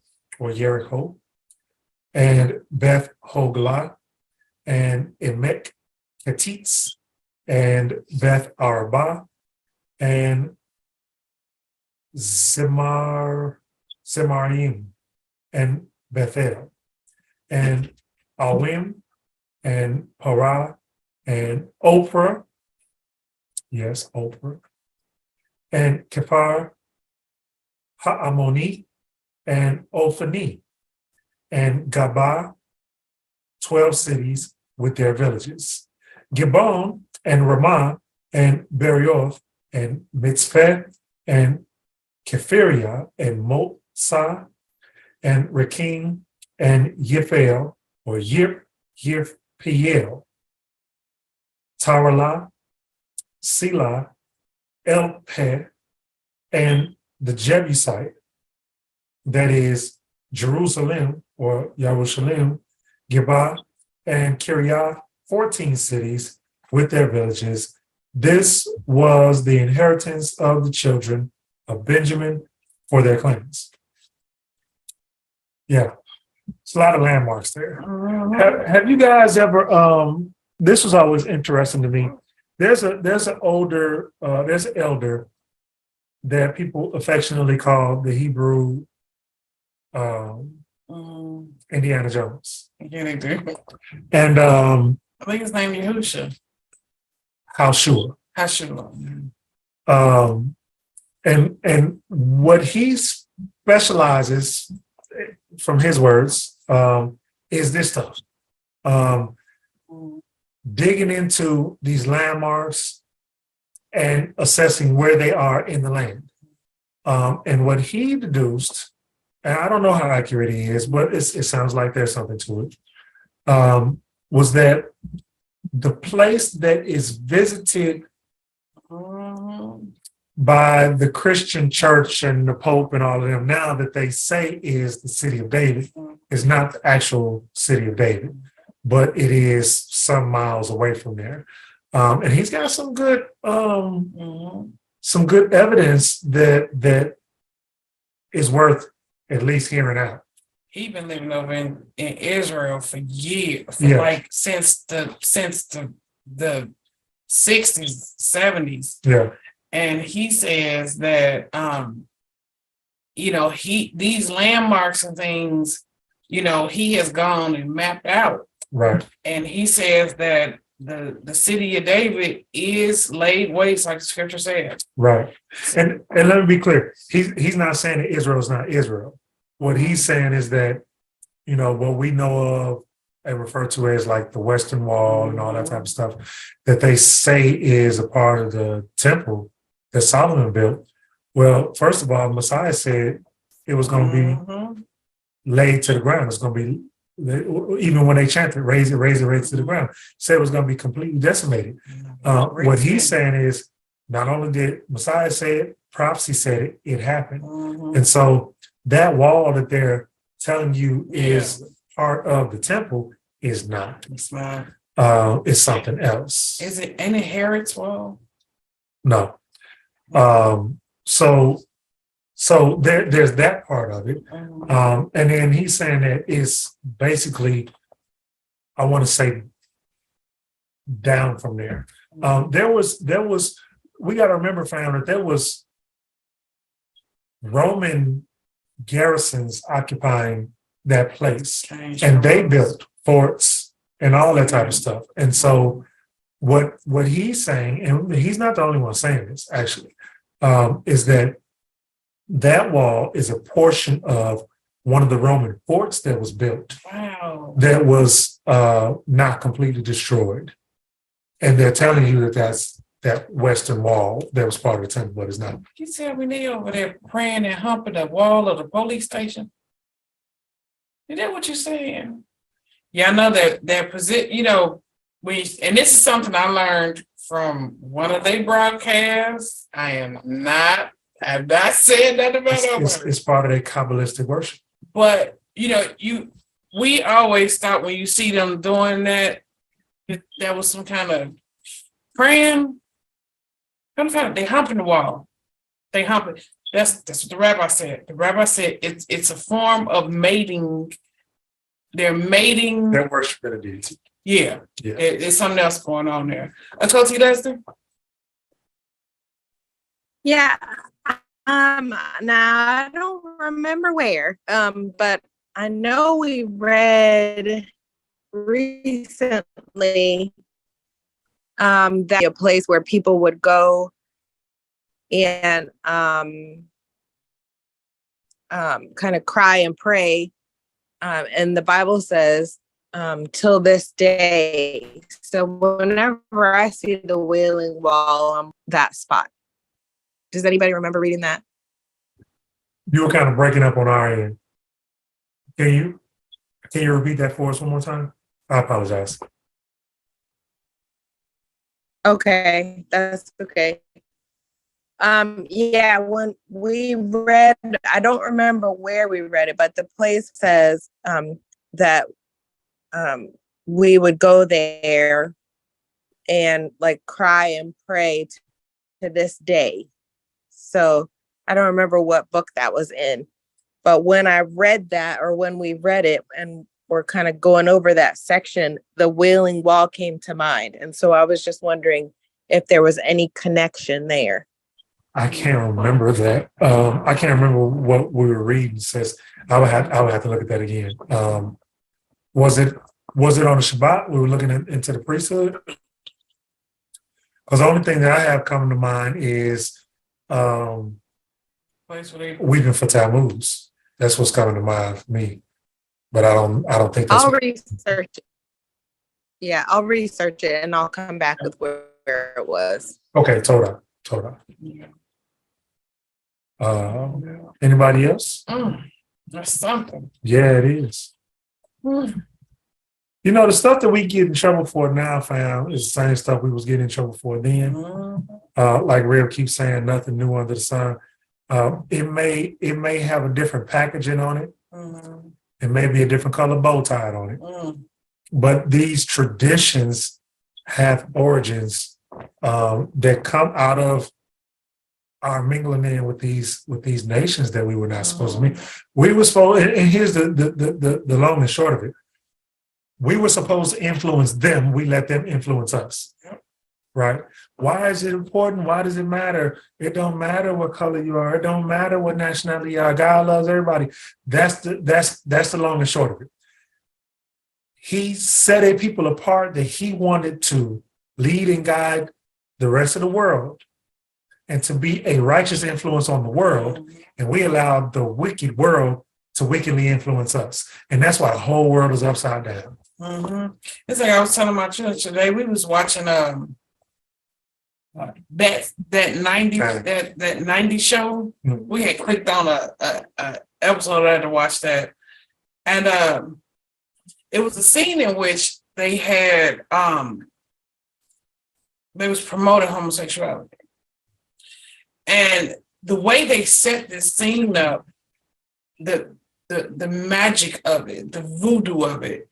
and Beth Hoglah, and Emek Ketitz, and Beth Arabah, and Zemarim, and Bethel, and Awim, and Parah, and Oprah, yes, Oprah, and Kephar Ha'amoni, and Ophani, and Gabah, 12 cities with their villages, Gibbon, and Ramah, and Berioth, and Mitzveh, and Kephiriah, and Motsah, and Rekim, and Yiphael, or Yirpiel, Taralah, Selah, Elpeh, and the Jebusite, that is Jerusalem, or Yerushalayim, Geba, and Kiriath, 14 cities with their villages. This was the inheritance of the children of Benjamin for their clans. Yeah, it's a lot of landmarks there. Have you guys ever, this was always interesting to me. There's an elder that people affectionately call the Hebrew Indiana Jones. Yeah, they do. And I think his name Yahusha. YAHUSHUA. YAHUSHUA. And what he specializes, from his words, is this stuff. Digging into these landmarks and assessing where they are in the land. And what he deduced, and I don't know how accurate he is, but it sounds like there's something to it, was that the place that is visited by the Christian church and the Pope and all of them now that they say is the city of David is not the actual city of David, but it is some miles away from there. And he's got some good evidence that is worth at least hearing out. He's been living over in Israel for years, like since the 60s, 70s. Yeah. And he says that these landmarks and things, he has gone and mapped out. Right. And he says that the city of David is laid waste, like the scripture said. Right. And let me be clear. He's not saying that Israel is not Israel. What he's saying is that, you know, what we know of and refer to as like the Western Wall and all that type of stuff, that they say is a part of the temple that Solomon built. Well, first of all, Messiah said it was going to be laid to the ground. It's going to be, even when they chanted, raise it to the ground, said it was going to be completely decimated. What he's saying is, not only did Messiah say it, prophecy said it, it happened. And so that wall that they're telling you is part of the temple is not. It's not. It's something else. Is it any Herod's wall? No. So there's that part of it. And then he's saying that it's basically, I want to say, down from there. There was, we got to remember, fam, that there was Roman garrisons occupying that place, and they built forts and all that type of stuff. And so what he's saying, and he's not the only one saying this actually, is that wall is a portion of one of the Roman forts that was built. Wow. That was not completely destroyed. And they're telling you that that's that Western Wall that was part of the temple, but it's not. You tell me they over there praying and humping the wall of the police station? Is that what you're saying? Yeah, I know that position, you know, and this is something I learned from one of their broadcasts. I have not said that about it. It's part of their Kabbalistic worship. But, you know, we always thought when you see them doing that was some kind of praying. They humping the wall. They humping. That's what the rabbi said. The rabbi said it's a form of mating. They're mating. They're worshiping a deity. Yeah. It's something else going on there. Coach Lester? Yeah. Now I don't remember where, but I know we read recently that a place where people would go and kind of cry and pray, and the Bible says till this day. So whenever I see the Wailing Wall on that spot, does anybody remember reading that? You were kind of breaking up on our end. Can you repeat that for us one more time? I apologize. Okay, that's okay. Yeah, when we read, I don't remember where we read it, but the place says that we would go there and like cry and pray to this day. So I don't remember what book that was in, but when I read that, or when we read it and we're kind of going over that section, the Wailing Wall came to mind. And so I was just wondering if there was any connection there. I can't remember that. I can't remember what we were reading. Says I would have to look at that again. Was it on the Shabbat? We were looking into the priesthood. Because the only thing that I have coming to mind is weeping for Tammuz. That's what's coming to mind for me. But I don't think that's. I'll research it. Yeah, I'll research it and I'll come back with where it was. Okay, Torah. Anybody else? That's something. Yeah, it is. You know, the stuff that we get in trouble for now, fam, is the same stuff we was getting in trouble for then. Like Rev keeps saying, nothing new under the sun. It may have a different packaging on it. It may be a different color bow tied on it. But these traditions have origins that come out of our mingling in with these nations that we were not supposed to meet. We were supposed, and here's the long and short of it. We were supposed to influence them. We let them influence us. Right? Why is it important? Why does it matter? It don't matter what color you are. It don't matter what nationality you are. God loves everybody. That's the long and short of it. he set a people apart that he wanted to lead and guide the rest of the world and to be a righteous influence on the world. And we allowed the wicked world to wickedly influence us. And that's why the whole world is upside down. Mm-hmm. It's like I was telling my church today, we was watching that 90 show. Mhm. We had clicked on a episode. I had to watch that. And it was a scene in which they had they was promoting homosexuality. And the way they set this scene up, the magic of it, the voodoo of it,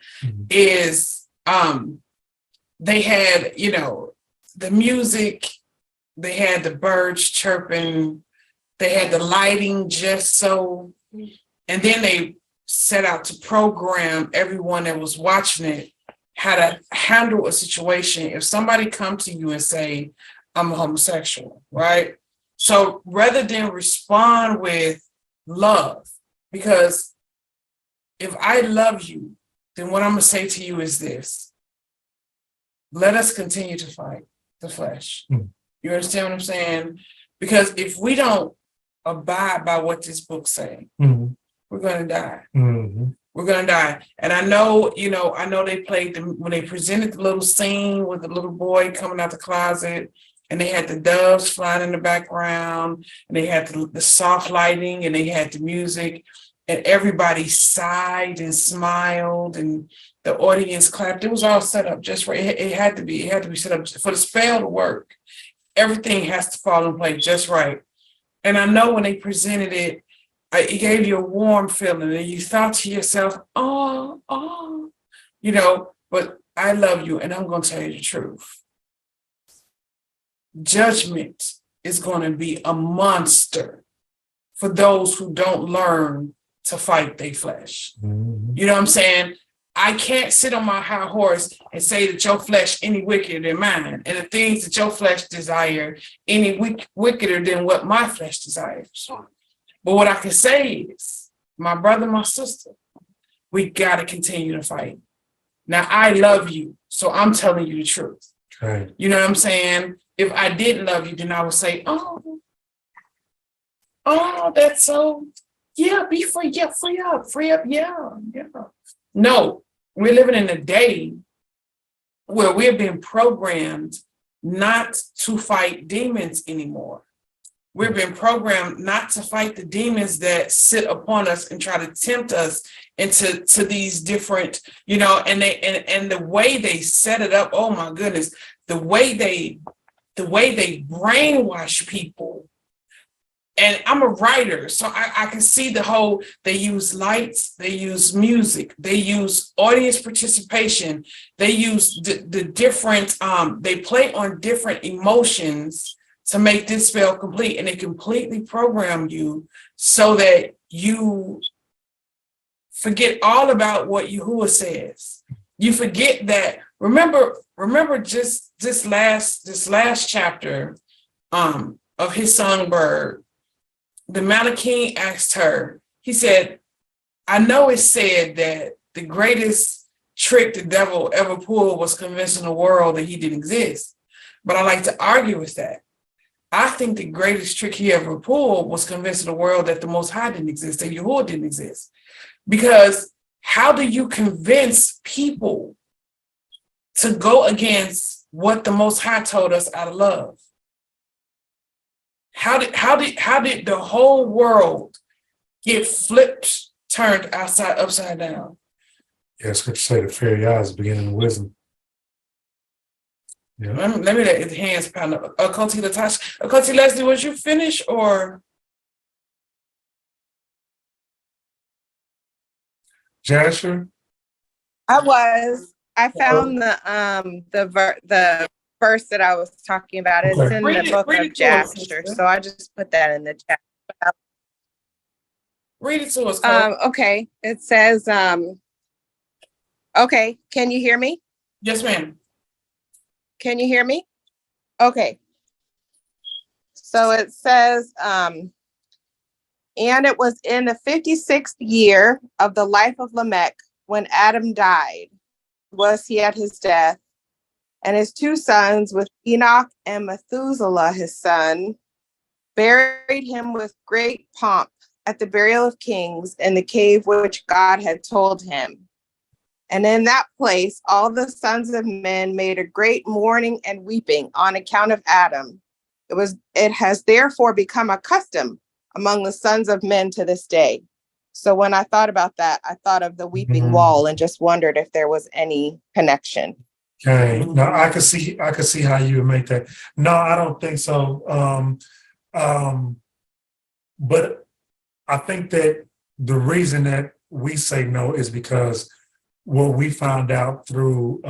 is they had, you know, the music, they had the birds chirping, they had the lighting just so, and then they set out to program everyone that was watching it how to handle a situation if somebody come to you and say, I'm a homosexual, right? So rather than respond with love, because if I love you, then what I'm going to say to you is this: let us continue to fight the flesh. You understand what I'm saying? Because if we don't abide by what this book says, we're going to die. We're going to die. And I know, you know, they played when they presented the little scene with the little boy coming out the closet, and they had the doves flying in the background, and they had the soft lighting, and they had the music, and everybody sighed and smiled, and the audience clapped. It was all set up just right. It had to be set up for the spell to work. Everything has to fall in place just right. And I know when they presented it, it gave you a warm feeling, and you thought to yourself, oh, you know, but I love you, and I'm going to tell you the truth. Judgment is going to be a monster for those who don't learn to fight their flesh. You know what I'm saying? I can't sit on my high horse and say that your flesh any wickeder than mine, and the things that your flesh desire any wickeder than what my flesh desires. But what I can say is, my brother, my sister, we got to continue to fight. Now, I love you, so I'm telling you the truth. Right. You know what I'm saying? If I didn't love you, then I would say, oh, that's so, yeah, be free, yeah, free up, yeah. No, we're living in a day where we're being programmed not to fight demons anymore. We've been programmed not to fight the demons that sit upon us and try to tempt us into these different, you know, and the way they set it up, oh my goodness, the way they brainwash people. And I'm a writer, so I can see the whole, they use lights, they use music, they use audience participation, they use the different, they play on different emotions to make this spell complete, and they completely program you so that you forget all about what Yahuah says. You forget that, remember just this last chapter of his songbird. The Malachi asked her, he said, I know it said that the greatest trick the devil ever pulled was convincing the world that he didn't exist. But I like to argue with that. I think the greatest trick he ever pulled was convincing the world that the Most High didn't exist, that Yahuah didn't exist. Because how do you convince people to go against what the Most High told us out of love? How did the whole world get flipped, turned upside down? Yeah, scripture say the fear of Yah is the beginning of wisdom. Yeah. Let me let his hands pound up. Auntie Latasha, Auntie Leslie, was you finished or? Jasher? I found the verse that I was talking about. It's Okay. in Read the it- book read of it to us, Jasher, sister. so I just put that in the chat. Read it to us, Cole. Okay, it says, okay, can you hear me? Yes, ma'am. Can you hear me? Okay. So it says, and it was in the 56th year of the life of Lamech when Adam died. was he at his death, and his two sons, with Enoch and Methuselah his son, buried him with great pomp at the burial of kings in the cave which God had told him. And in that place, all the sons of men made a great mourning and weeping on account of Adam. It has therefore become a custom among the sons of men to this day. So when I thought about that, I thought of the weeping wall and just wondered if there was any connection. Okay. No, I could see how you would make that. No, I don't think so. But I think that the reason that we say no is because what we found out through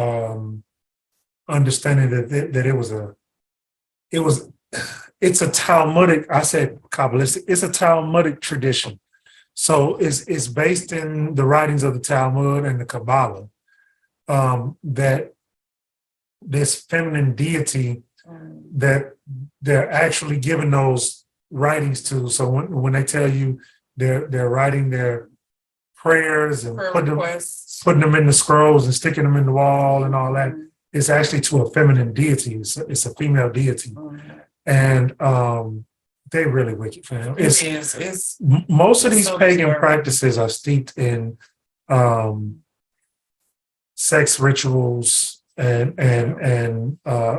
understanding that it's a Talmudic, I said Kabbalistic, it's a Talmudic tradition. So it's based in the writings of the Talmud and the Kabbalah, that this feminine deity that they're actually giving those writings to. So when they tell you they're writing their prayers and putting them in the scrolls and sticking them in the wall and all that, it's actually to a feminine deity. It's a female deity. And they really wicked, fam. Most of these pagan practices are steeped in sex rituals and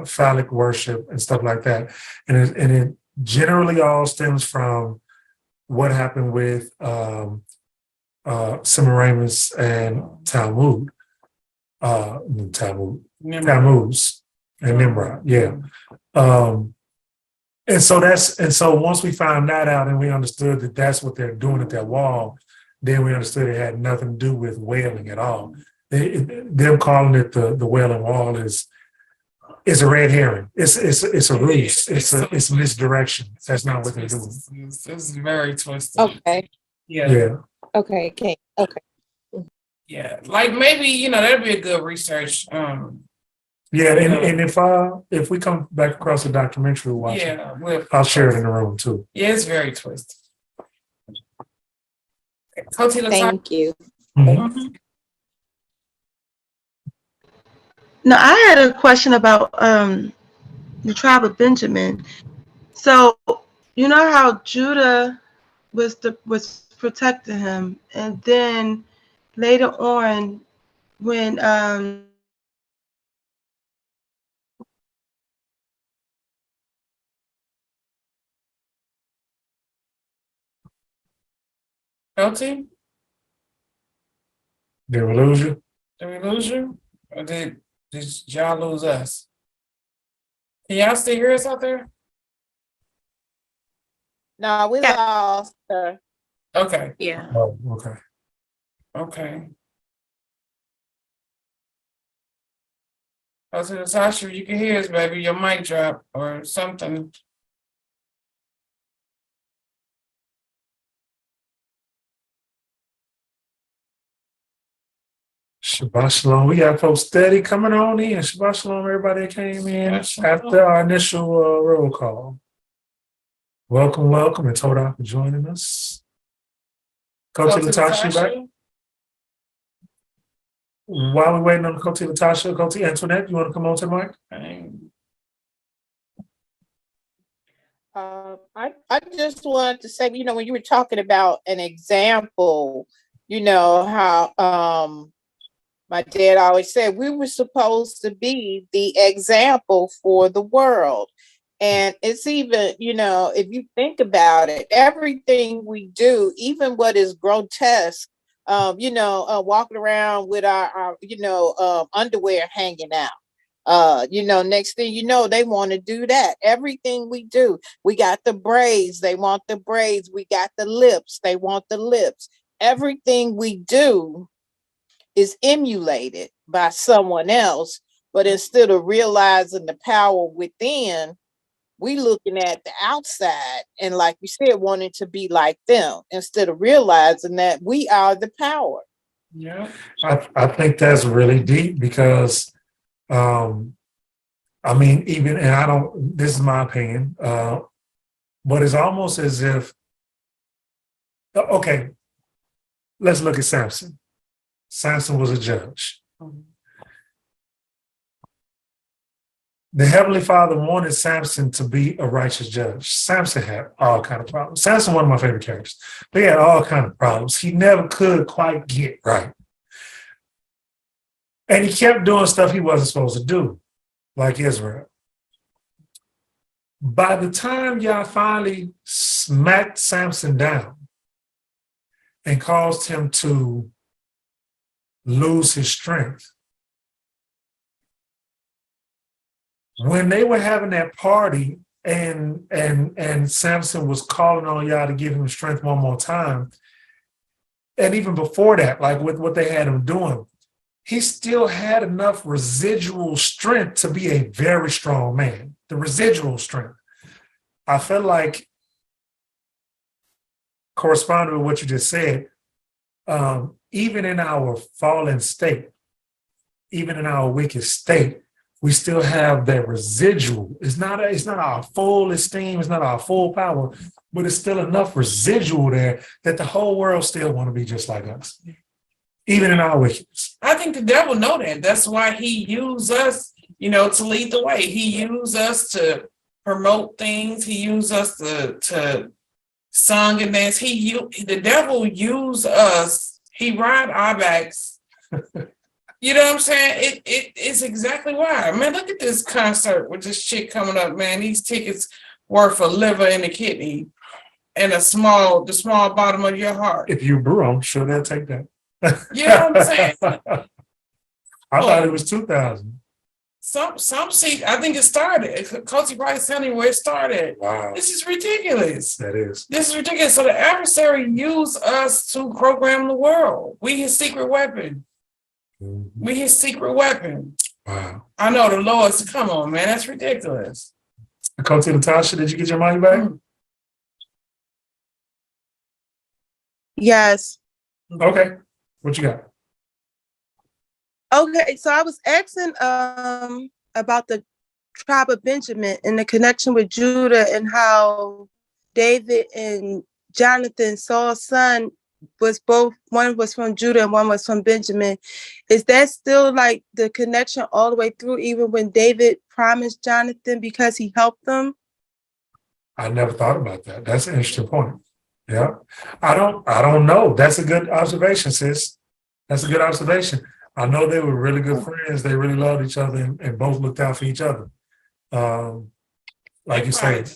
phallic worship and stuff like that. And it generally all stems from what happened with Semiramis and Tammuz and Nimrod. Yeah. And so once we found that out and we understood that that's what they're doing at that wall, then we understood it had nothing to do with wailing at all. Them calling it the wailing wall is a red herring. It's a ruse. It's misdirection. That's not what they're doing. It's very twisted. Okay. Yeah. Okay. Yeah. Like maybe, that'd be a good research. Yeah, and if we come back across a documentary we'll watch it, I'll share it in the room too. Yeah, it's very twisted. Thank you. Mm-hmm. Now, I had a question about the tribe of Benjamin. So, you know how Judah was protecting him, and then later on, when Guilty? Did we lose you? Did we lose you? Or did y'all lose us? Can y'all still hear us out there? No, we lost her. Okay. Yeah. Oh, okay. Okay. So Natasha, you can hear us, baby. Your mic drop or something. Shabbat shalom. We got folks steady coming on in. Shabbat shalom, everybody that came in after our initial roll call. Welcome, and Toda for joining us. Coach Latasha, back. While we're waiting on Coach Latasha, Coach Antoinette, you want to come on to the mic? I just wanted to say, when you were talking about an example, how my dad always said we were supposed to be the example for the world. And it's even, if you think about it, everything we do, even what is grotesque, walking around with our underwear hanging out. Next thing you know, they want to do that. Everything we do, we got the braids, they want the braids. We got the lips, they want the lips. Everything we do is emulated by someone else, but instead of realizing the power within, we looking at the outside and, like you said, wanting to be like them instead of realizing that we are the power. Yeah, I think that's really deep because, even, and I don't. This is my opinion, but it's almost as if. Okay, let's look at Samson. Samson was a judge. the Heavenly Father wanted Samson to be a righteous judge. Samson had all kind of problems. Samson, one of my favorite characters. They had all kind of problems. He never could quite get right. And he kept doing stuff he wasn't supposed to do, like Israel. By the time Yah finally smacked Samson down and caused him to lose his strength, when they were having that party and Samson was calling on Yah to give him strength one more time, and even before that, like with what they had him doing, he still had enough residual strength to be a very strong man. The residual strength. I felt like, corresponding with what you just said, even in our fallen state, even in our wicked state, we still have that residual. It's not our full esteem, it's not our full power, but it's still enough residual there that the whole world still want to be just like us, even in our wickedness. I think the devil know that. That's why he used us, to lead the way. He used us to promote things. He used us to sing and dance. The devil used us. He ride our backs. You know what I'm saying? It's exactly why. Man, look at this concert with this chick coming up, man. These tickets worth a liver and a kidney and the small bottom of your heart. If you brew, I'm sure they'll take that. You know what I'm saying? I thought it was 2,000. Some see, I think it started. Coach Price telling you where it started. Wow. This is ridiculous. That is. This is ridiculous. So the adversary used us to program the world. We his secret weapon. Mm-hmm. We his secret weapon. Wow. I know the Lord's, come on, man. That's ridiculous. Coach Natasha, did you get your money back? Yes. Okay. What you got? Okay, so I was asking about the tribe of Benjamin and the connection with Judah and how David and Jonathan, Saul's son, one was from Judah and one was from Benjamin. Is that still like the connection all the way through, even when David promised Jonathan because he helped them? I never thought about that. That's an interesting point. Yeah. I don't know. That's a good observation, sis. That's a good observation. I know they were really good friends. They really loved each other and both looked out for each other. Like you said,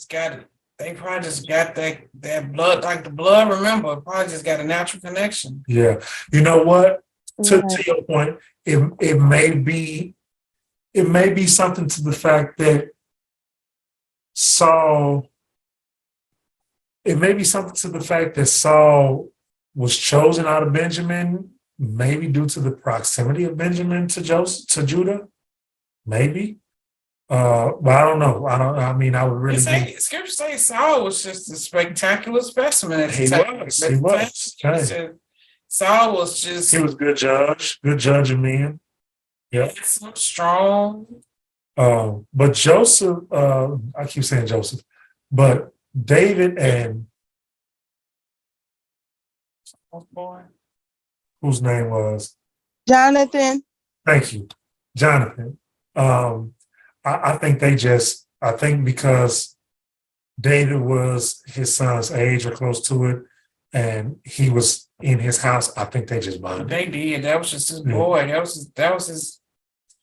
They probably just got that blood, like the blood. Remember, probably just got a natural connection. Yeah. You know what? To your point, it may be something to the fact that Saul. It may be something to the fact that Saul was chosen out of Benjamin, maybe due to the proximity of Benjamin to Judah, maybe. But I don't know. I would really. Scripture say Saul was just a spectacular specimen at the time. He was. Okay. Saul was just. He was good judge of men. Yeah. Strong. But Joseph, I keep saying Joseph, but David and whose name was Jonathan. Thank you, Jonathan. I think because David was his son's age or close to it, and he was in his house, I think they just bonded. They did. That was just his boy. That was his.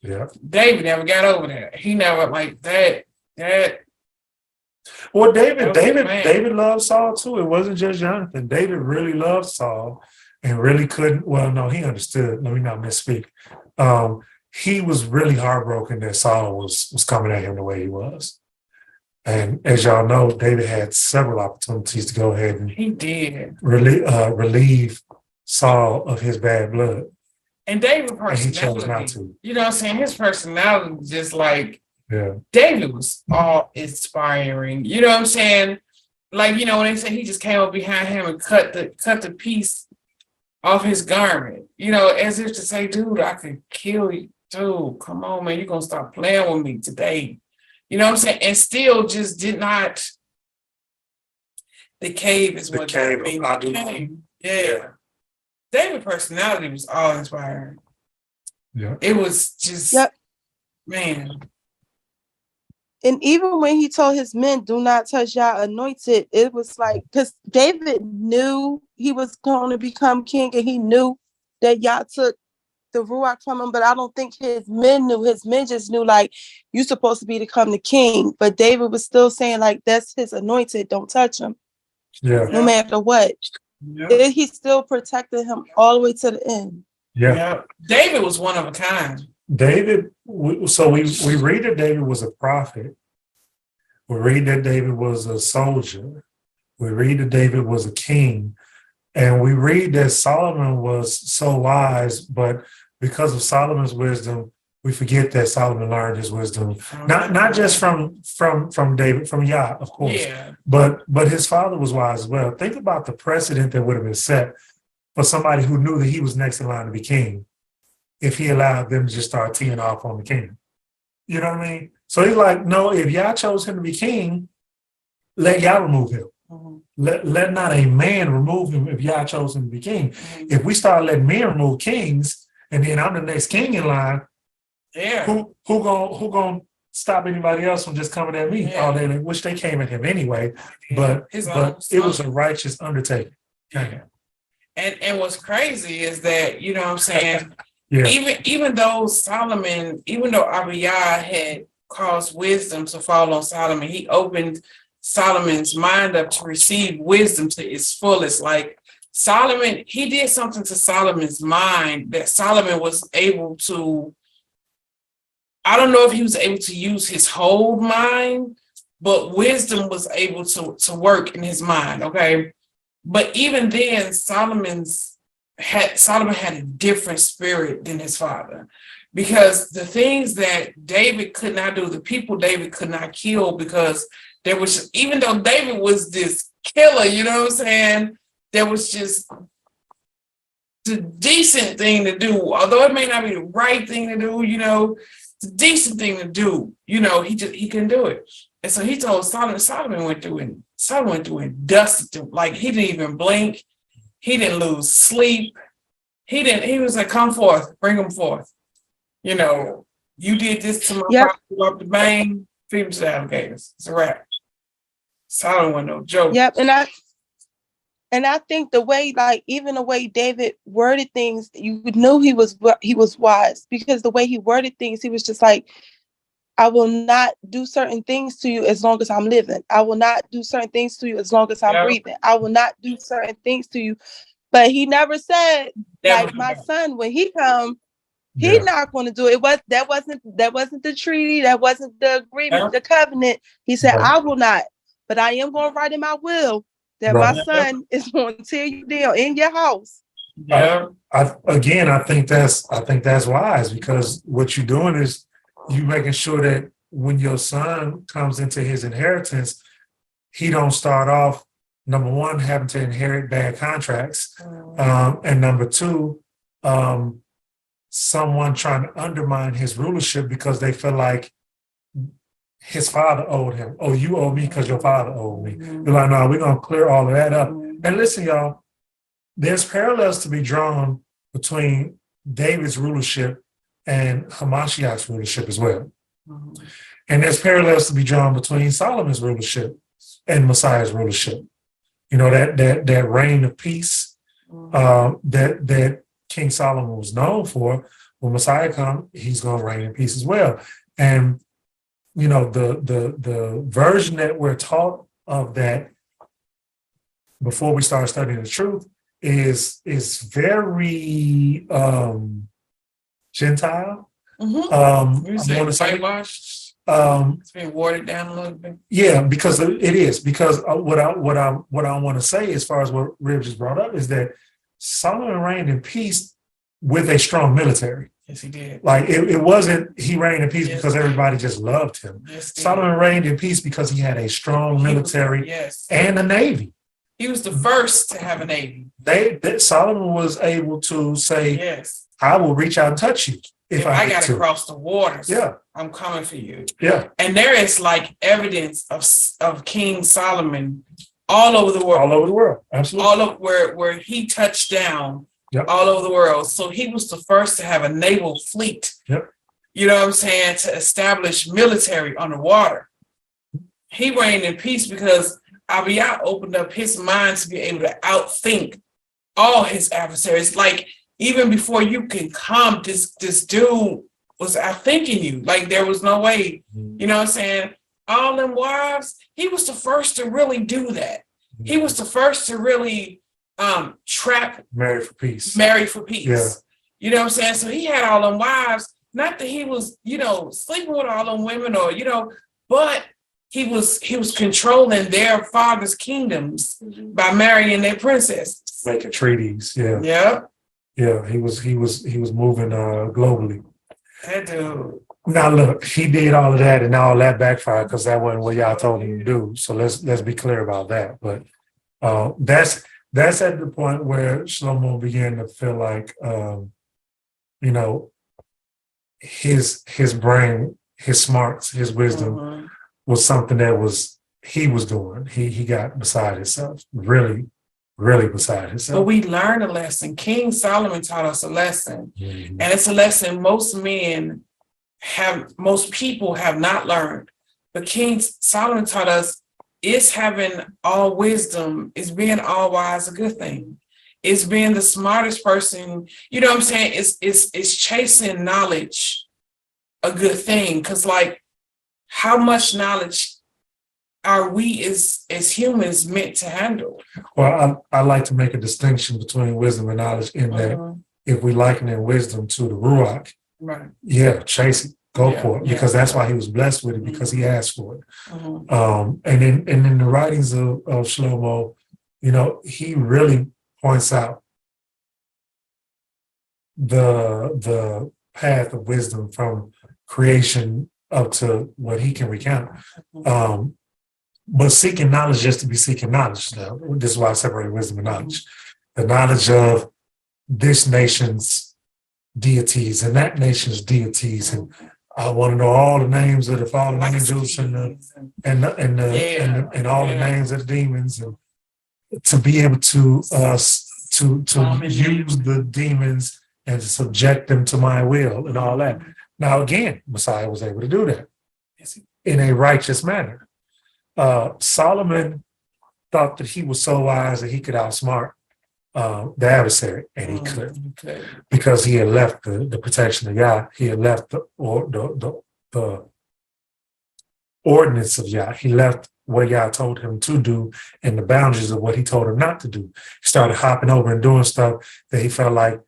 Yeah. David never got over that. He never like that. Well, David loved Saul too. It wasn't just Jonathan. David really loved Saul and really couldn't. Well, no, he understood. Let me not misspeak. He was really heartbroken that Saul was coming at him the way he was. And as y'all know, David had several opportunities to go ahead and he did relieve Saul of his bad blood. And David's personality, and he chose not to. You know what I'm saying? His personality was just like. Yeah. David was all inspiring. You know what I'm saying? Like, when they say he just came up behind him and cut the piece off his garment, as if to say, dude, I could kill you. Dude, come on, man, you're gonna stop playing with me today. You know what I'm saying? And still just did not. The cave is what got me. Yeah. David's personality was all inspiring. Yeah. It was just, man. Yep. It was just, Yep. man. And even when he told his men, do not touch Yah anointed, it was like, because David knew he was going to become king, and he knew that Yah took the Ruach from him, but I don't think his men knew. His men just knew, like, you're supposed to become the king. But David was still saying, like, that's his anointed, don't touch him. Yeah. No matter what. Yeah. He still protected him all the way to the end. Yeah. Yeah. David was one of a kind. David, so we read that David was a prophet. We read that David was a soldier. We read that David was a king. And we read that Solomon was so wise, but because of Solomon's wisdom, we forget that Solomon learned his wisdom, not just from David, from Yah, of course, Yeah. but his father was wise as well. Think about the precedent that would have been set for somebody who knew that he was next in line to be king if he allowed them to just start teeing off on the king. You know what I mean? So he's like, no, if Yah chose him to be king, let Yah remove him. Let not a man remove him if Yah chose him to be king. If we start letting men remove kings, and then I'm the next king in line, Yeah. who gonna stop anybody else from just coming at me all day? Which they came at him anyway, but it was a righteous undertaking. Yeah. And what's crazy is that, you know what I'm saying, Yeah. even though Abiyah had caused wisdom to fall on Solomon, he opened Solomon's mind up to receive wisdom to its fullest. Like Solomon, he did something to Solomon's mind that Solomon was able to, I don't know if he was able to use his whole mind, but wisdom was able to work in his mind, okay? But even then, Solomon had a different spirit than his father, because the things that David could not do, the people David could not kill, because there was, even though David was this killer, you know what I'm saying, there was just the decent thing to do, although it may not be the right thing to do, you know, the decent thing to do, you know, he couldn't do it. And so he told Solomon went through and dusted him. Like, he didn't even blink. He didn't lose sleep. He was like, come forth, bring him forth. You know, you did this to my father up the bang, feed him to the alligators. It's a wrap. Solomon wasn't no joke. Yep, and I think the way, like, even the way David worded things, you knew he was wise, because the way he worded things, he was just like, I will not do certain things to you as long as I'm living. I will not do certain things to you as long as I'm breathing. I will not do certain things to you. But he never said, like, my son, when he come, he's not going to do it. That wasn't the treaty. That wasn't the agreement, the covenant. He said, I will not, but I am going to write in my will that my son is going to tear you down in your house. Yeah. I think that's wise, because what you're doing is you making sure that when your son comes into his inheritance, he don't start off, number one, having to inherit bad contracts, and number two, someone trying to undermine his rulership because they feel like his father owed him. Oh, you owe me because your father owed me. You're like, no, we're going to clear all of that up. And listen, y'all, there's parallels to be drawn between David's rulership and Hamashiach's rulership as well. And there's parallels to be drawn between Solomon's rulership and Messiah's rulership. You know, that reign of peace that King Solomon was known for. When Messiah comes, he's going to reign in peace as well. And you know, the version that we're taught of that before we start studying the truth is very Gentile. I want to say it's been watered down a little bit. Yeah, because it is. Because what I want to say, as far as what Rib just brought up, is that Solomon reigned in peace with a strong military. Yes, he did. Like it wasn't he reigned in peace because everybody just loved him. Yes, Solomon reigned in peace because he had a strong military and a navy. He was the first to have a navy. Solomon was able to say, I will reach out and touch you if I got to cross the waters. Yeah, I'm coming for you. Yeah. And there is like evidence of King Solomon all over the world. All over the world. Absolutely. All over where he touched down. Yep. All over the world. So he was the first to have a naval fleet. Yep. You know what I'm saying? To establish military on the water. he reigned in peace because Abiyah opened up his mind to be able to outthink all his adversaries. Like, even before you can come, this dude was outthinking you. Like, there was no way. You know what I'm saying? All them wives, he was the first to really do that. He was the first to really trap Married for peace. Yeah. You know what I'm saying? So he had all them wives. Not that he was, sleeping with all them women or, but he was controlling their father's kingdoms by marrying their princesses. Making treaties. Yeah. Yeah. Yeah. He was moving globally. That dude. Now look, he did all of that and all that backfired because that wasn't what y'all told him to do. So let's be clear about that. But that's at the point where Shlomo began to feel like his brain, his smarts, his wisdom was something that he was doing. He got beside himself, really, really beside himself. But we learned a lesson. King Solomon taught us a lesson. And it's a lesson most people have not learned. But King Solomon taught us, is having all wisdom, is being all wise a good thing. Is being the smartest person, you know what I'm saying? It's chasing knowledge a good thing. Because, like, how much knowledge are we as humans meant to handle? Well, I like to make a distinction between wisdom and knowledge in that if we liken in wisdom to the Ruach, right? Yeah, chase it, go for it, because that's why he was blessed with it, because he asked for it. And in the writings of Shlomo, he really points out the path of wisdom from creation up to what he can recount. But seeking knowledge just to be seeking knowledge. Now, this is why I separate wisdom and knowledge. The knowledge of this nation's deities and that nation's deities, and I want to know all the names of the fallen angels and all the names of the demons, and to be able to use the demons and to subject them to my will and all that. Now, again, Messiah was able to do that in a righteous manner. Solomon thought that he was so wise that he could outsmart the adversary, and he couldn't, because he had left the protection of Yah. He had left the ordinance of Yah. He left what Yah told him to do and the boundaries of what he told him not to do. He started hopping over and doing stuff that he felt like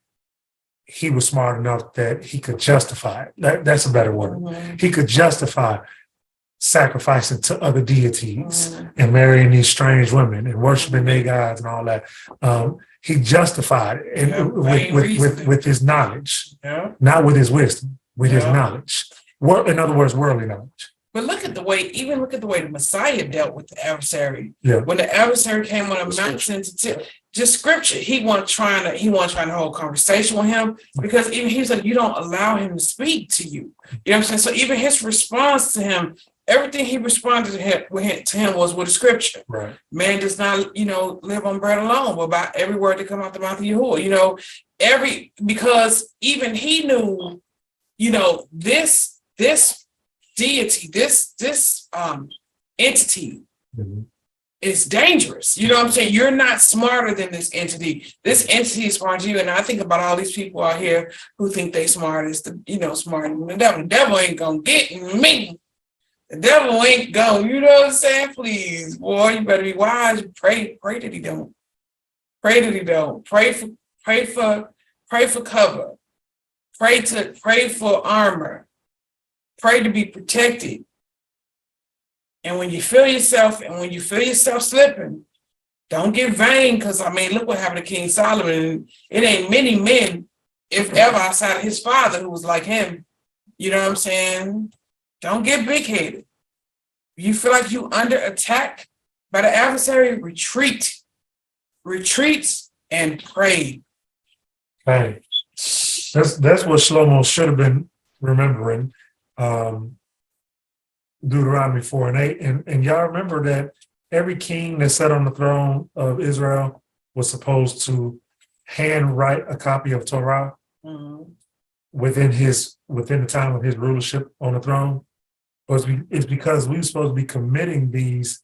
he was smart enough that he could justify it. That's a better word. He could justify sacrificing to other deities and marrying these strange women and worshiping their gods and all that. He justified it with his knowledge, not with his wisdom, with his knowledge. In other words, worldly knowledge. But look at the way the Messiah dealt with the adversary. Yeah. When the adversary came on a mountain just scripture, he wasn't trying to hold conversation with him, because even he was like, you don't allow him to speak to you. You know what I'm saying? So even his response to him, everything he responded to him was with a scripture. Right. Man does not, live on bread alone, but by every word that come out the mouth of Yahuah. Because even he knew, this deity, this entity is dangerous. You know what I'm saying? You're not smarter than this entity. This entity is smarter than you. And I think about all these people out here who think they smartest, smarter than the devil. The devil ain't gonna get me. The devil ain't going, you know what I'm saying? Please, boy, you better be wise. Pray that he don't. Pray that he don't. Pray for cover. Pray for armor. Pray to be protected. And when you feel yourself slipping, don't get vain, because look what happened to King Solomon. It ain't many men, if ever, outside of his father who was like him. You know what I'm saying? Don't get big-headed. You feel like you under attack by the adversary, retreat. Retreat and pray. Hey, that's what Shlomo should have been remembering. Deuteronomy 4:8. And y'all remember that every king that sat on the throne of Israel was supposed to handwrite a copy of Torah within the time of his rulership on the throne. It's because we're supposed to be committing these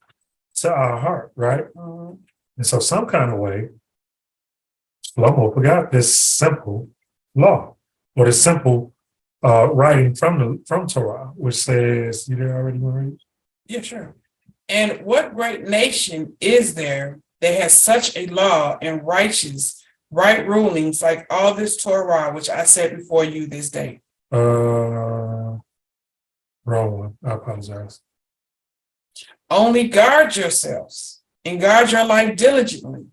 to our heart, right? And so some kind of way, Shlomo forgot this simple law, or this simple writing from Torah, which says, you there already, want to read? Yeah, sure. And what great nation is there that has such a law and right rulings like all this Torah, which I set before you this day? Wrong one. I apologize. Only guard yourselves and guard your life diligently,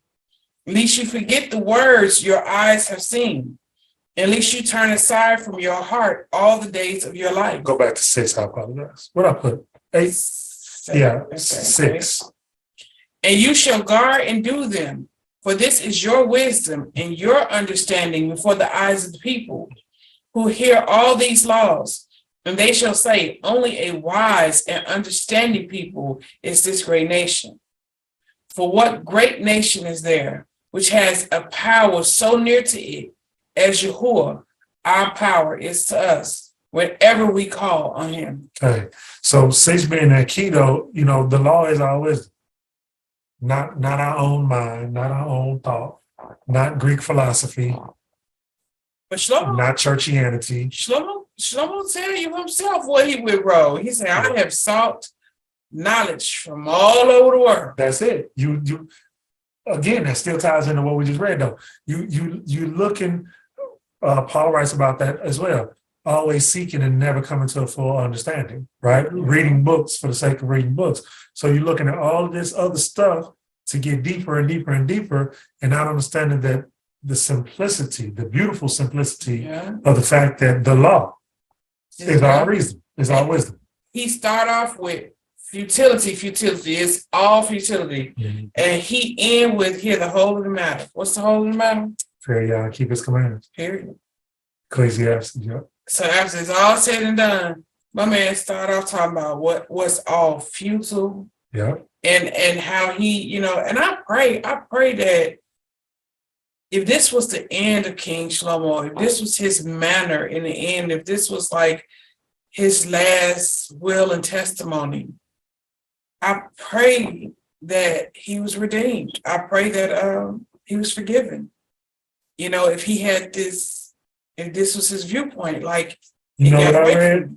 lest you forget the words your eyes have seen, and lest you turn aside from your heart all the days of your life. Go back to 6. I apologize. What I put? 8. Yeah, Okay. 6. And you shall guard and do them, for this is your wisdom and your understanding before the eyes of the people who hear all these laws. And they shall say, only a wise and understanding people is this great nation. For what great nation is there which has a power so near to it as Yahuah, our power is to us whenever we call on him. Okay. So 6 being that key though, the law is our wisdom. Not our own mind, not our own thought, not Greek philosophy, But Shlomo, not churchianity. Shlomo tell you himself what he would roll. He said, I have sought knowledge from all over the world. That's it. You again, that still ties into what we just read though. You looking, Paul writes about that as well. Always seeking and never coming to a full understanding, right? Reading books for the sake of reading books. So you're looking at all this other stuff to get deeper and deeper and deeper, and not understanding that the simplicity, the beautiful simplicity of the fact that the law is our reason, is our wisdom. He start off with futility. It's all futility. Mm-hmm. And he end with here, the whole of the matter. What's the whole of the matter? Fear Yah, keep his commandments. Period. Ecclesiastes, yep. So after it's all said and done, my man started off talking about what's all futile. Yeah. And how he, and I pray that if this was the end of King Shlomo, if this was his manner in the end, if this was like his last will and testimony, I pray that he was redeemed. I pray that he was forgiven. If he had this, if this was his viewpoint, like what I read?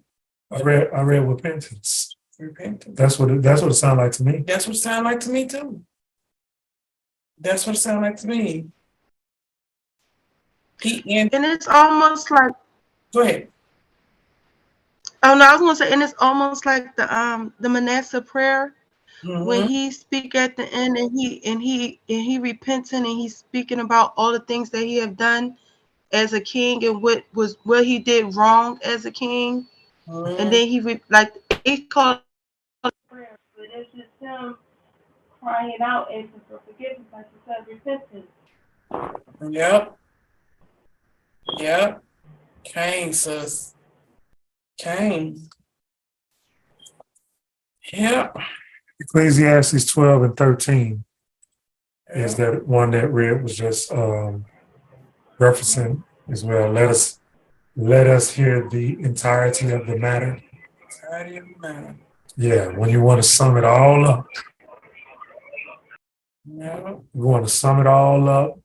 I read repentance. Repentance. That's what it sounded like to me. That's what it sounded like to me too. That's what it sounded like to me. And it's almost like. Go ahead. Oh no, I was gonna say, and it's almost like the Manasseh prayer, when he speak at the end and he repenting and he's speaking about all the things that he have done as a king and what he did wrong as a king, and then he called prayer, but it's just him crying out asking for forgiveness, like you said, repentance. Yep. Cain, sis. Cain. Yep. Ecclesiastes 12 and 13 is that one that Red was just referencing as well. Let us hear the entirety of the matter. Yeah, when you want to sum it all up. Yep. You want to sum it all up,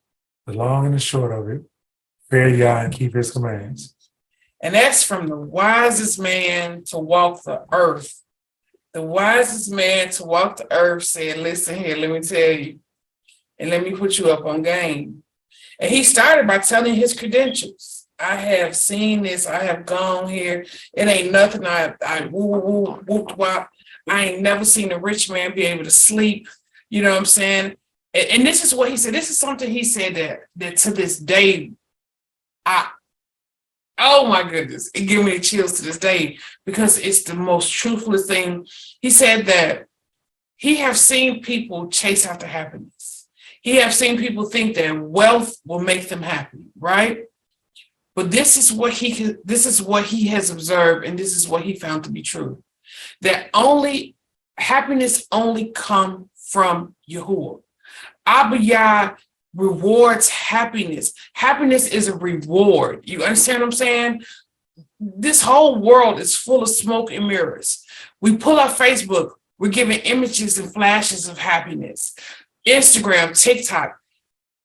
the long and the short of it. Fear Yah and keep his commands. And that's from the wisest man to walk the earth. The wisest man to walk the earth said, listen here, let me tell you, and let me put you up on game. And he started by telling his credentials. I have seen this. I have gone here. It ain't nothing. I whoop, wop. I ain't never seen a rich man be able to sleep. You know what I'm saying? And this is what he said. This is something he said that to this day, oh my goodness, it gives me chills to this day because it's the most truthfulest thing. He said that he have seen people chase after happiness. He have seen people think that wealth will make them happy, right? But this is what he has observed, and this is what he found to be true. That happiness only come from Yahuah. Abba Yah rewards happiness. Happiness is a reward. You understand what I'm saying? this whole world is full of smoke and mirrors. We pull up Facebook, we're giving images and flashes of happiness. Instagram, TikTok,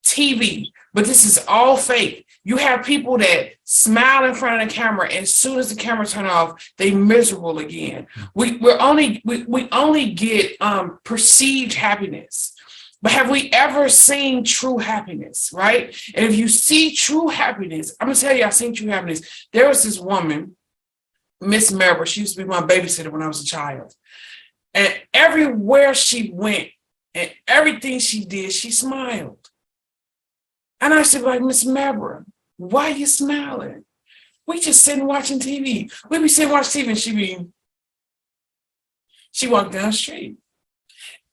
TV, but this is all fake. You have people that smile in front of the camera, and as soon as the camera turn off, they miserable again. We only get perceived happiness. But have we ever seen true happiness, right? And if you see true happiness, I'm gonna tell you, I seen true happiness. There was this woman, Miss Melba. She used to be my babysitter when I was a child. And everywhere she went and everything she did, she smiled. And I said, like, Miss Melba, why are you smiling? We just sitting watching TV. We be sitting watching TV, and she walked down the street.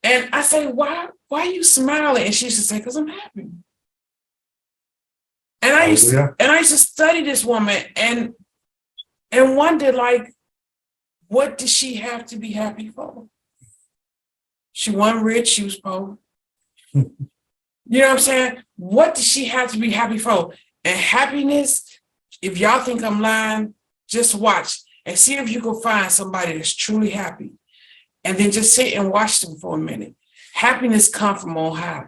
And I say, why are you smiling? And she used to say, because I'm happy. And I used to study this woman and wonder, like, what did she have to be happy for? She wasn't rich, she was poor. You know what I'm saying? What did she have to be happy for? And happiness, if y'all think I'm lying, just watch and see if you can find somebody that's truly happy. And then just sit and watch them for a minute. Happiness come from on high.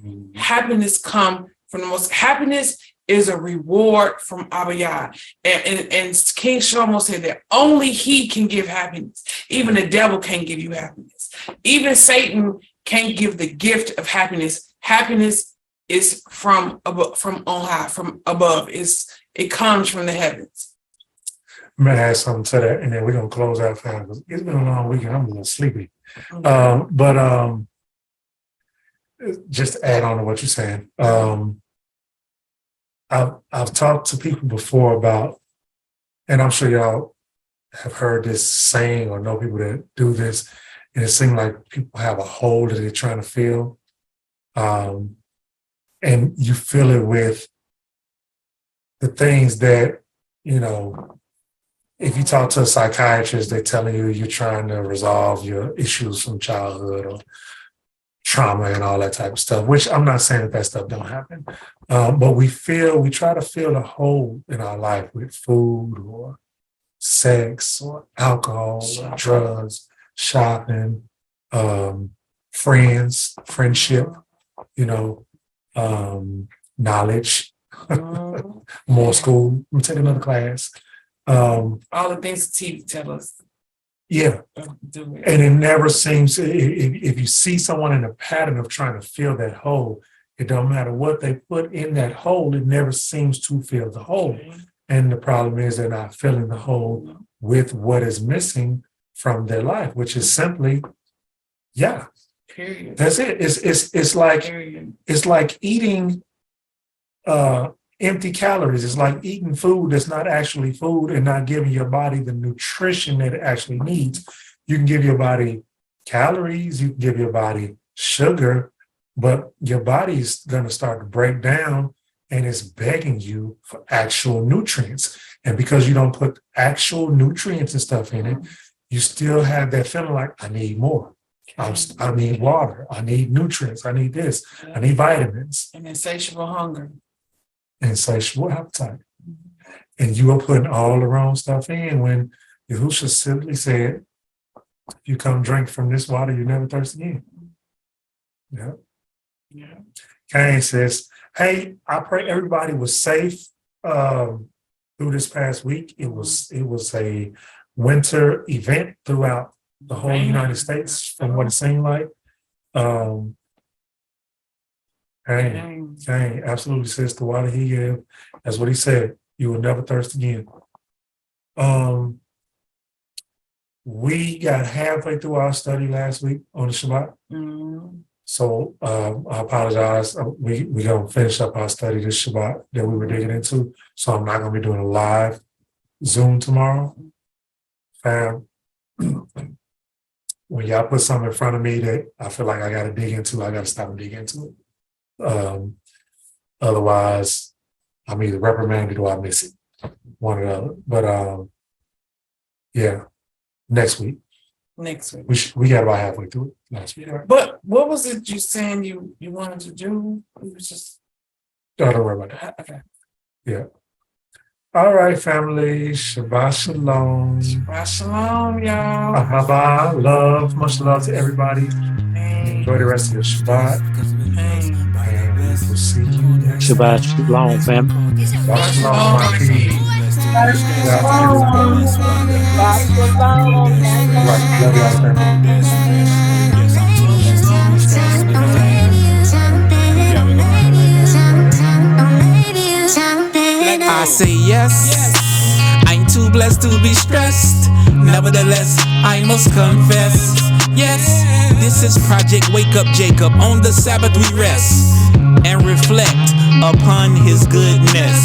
Mm-hmm. Happiness come from the most. Happiness is a reward from Abba Yah. And King Shlomo said that only he can give happiness. Even the devil can't give you happiness. Even Satan can't give the gift of happiness. Happiness is from on high, from above. It comes from the heavens. I'm gonna add something to that, and then we're gonna close out fast because it's been a long weekend. I'm a little sleepy. Just to add on to what you're saying, I've talked to people before about, and I'm sure y'all have heard this saying or know people that do this, and it seems like people have a hole that they're trying to fill, and you fill it with the things that, you know. If you talk to a psychiatrist, they're telling you you're trying to resolve your issues from childhood or trauma and all that type of stuff, which I'm not saying that stuff don't happen. But we try to fill a hole in our life with food or sex or alcohol or drugs, shopping, friendship, knowledge, more school. Let me take another class. All the things the TV tell us. Yeah. And it never seems, if you see someone in a pattern of trying to fill that hole, it don't matter what they put in that hole, it never seems to fill the hole. And the problem is they're not filling the hole with what is missing from their life, which is simply, Period. That's it. It's like eating empty calories. It's like eating food that's not actually food and not giving your body the nutrition that it actually needs. You can give your body calories, you can give your body sugar, but your body's going to start to break down and it's begging you for actual nutrients. And because you don't put actual nutrients and stuff in it, you still have that feeling like, I need more. I need water. I need nutrients. I need this. I need vitamins. And insatiable hunger. Insatiable appetite. And you are putting all the wrong stuff in when Yahusha simply said, if you come drink from this water, you never thirst again. Yeah. Cain says, hey, I pray everybody was safe through this past week. It was a winter event throughout the whole United States, from what it seemed like. Cain absolutely says the water he gave, that's what he said, you will never thirst again. We got halfway through our study last week on the Shabbat. So I apologize. We gonna finish up our study this Shabbat that we were digging into. So I'm not gonna be doing a live Zoom tomorrow. When y'all put something in front of me that I feel like I gotta dig into, I gotta stop and dig into it. Otherwise, I'm either reprimanded or I miss it. One or the other. But next week. We got about halfway through it last week. Right? But what was it you saying you wanted to do? It was just. Don't worry about that. Okay. Yeah. All right, family. Shabbat shalom. Shabbat shalom, y'all. Ahava, love, much love to everybody. Enjoy the rest of your Shabbat. And we will see you next time. Shabbat shalom, fam. Shabbat shalom, my people. Shout out to everybody. Shabbat shalom. Right. Love y'all, family. I say yes, I'm too blessed to be stressed. Nevertheless, I must confess. Yes, this is Project Wake Up Jacob. On the Sabbath we rest and reflect upon his goodness.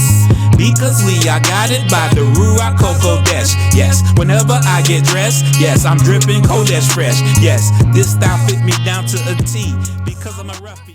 Because we are guided by the Ruach Kodesh. Yes, whenever I get dressed, yes, I'm dripping Kodesh fresh. Yes, this style fit me down to a T because I'm a roughie.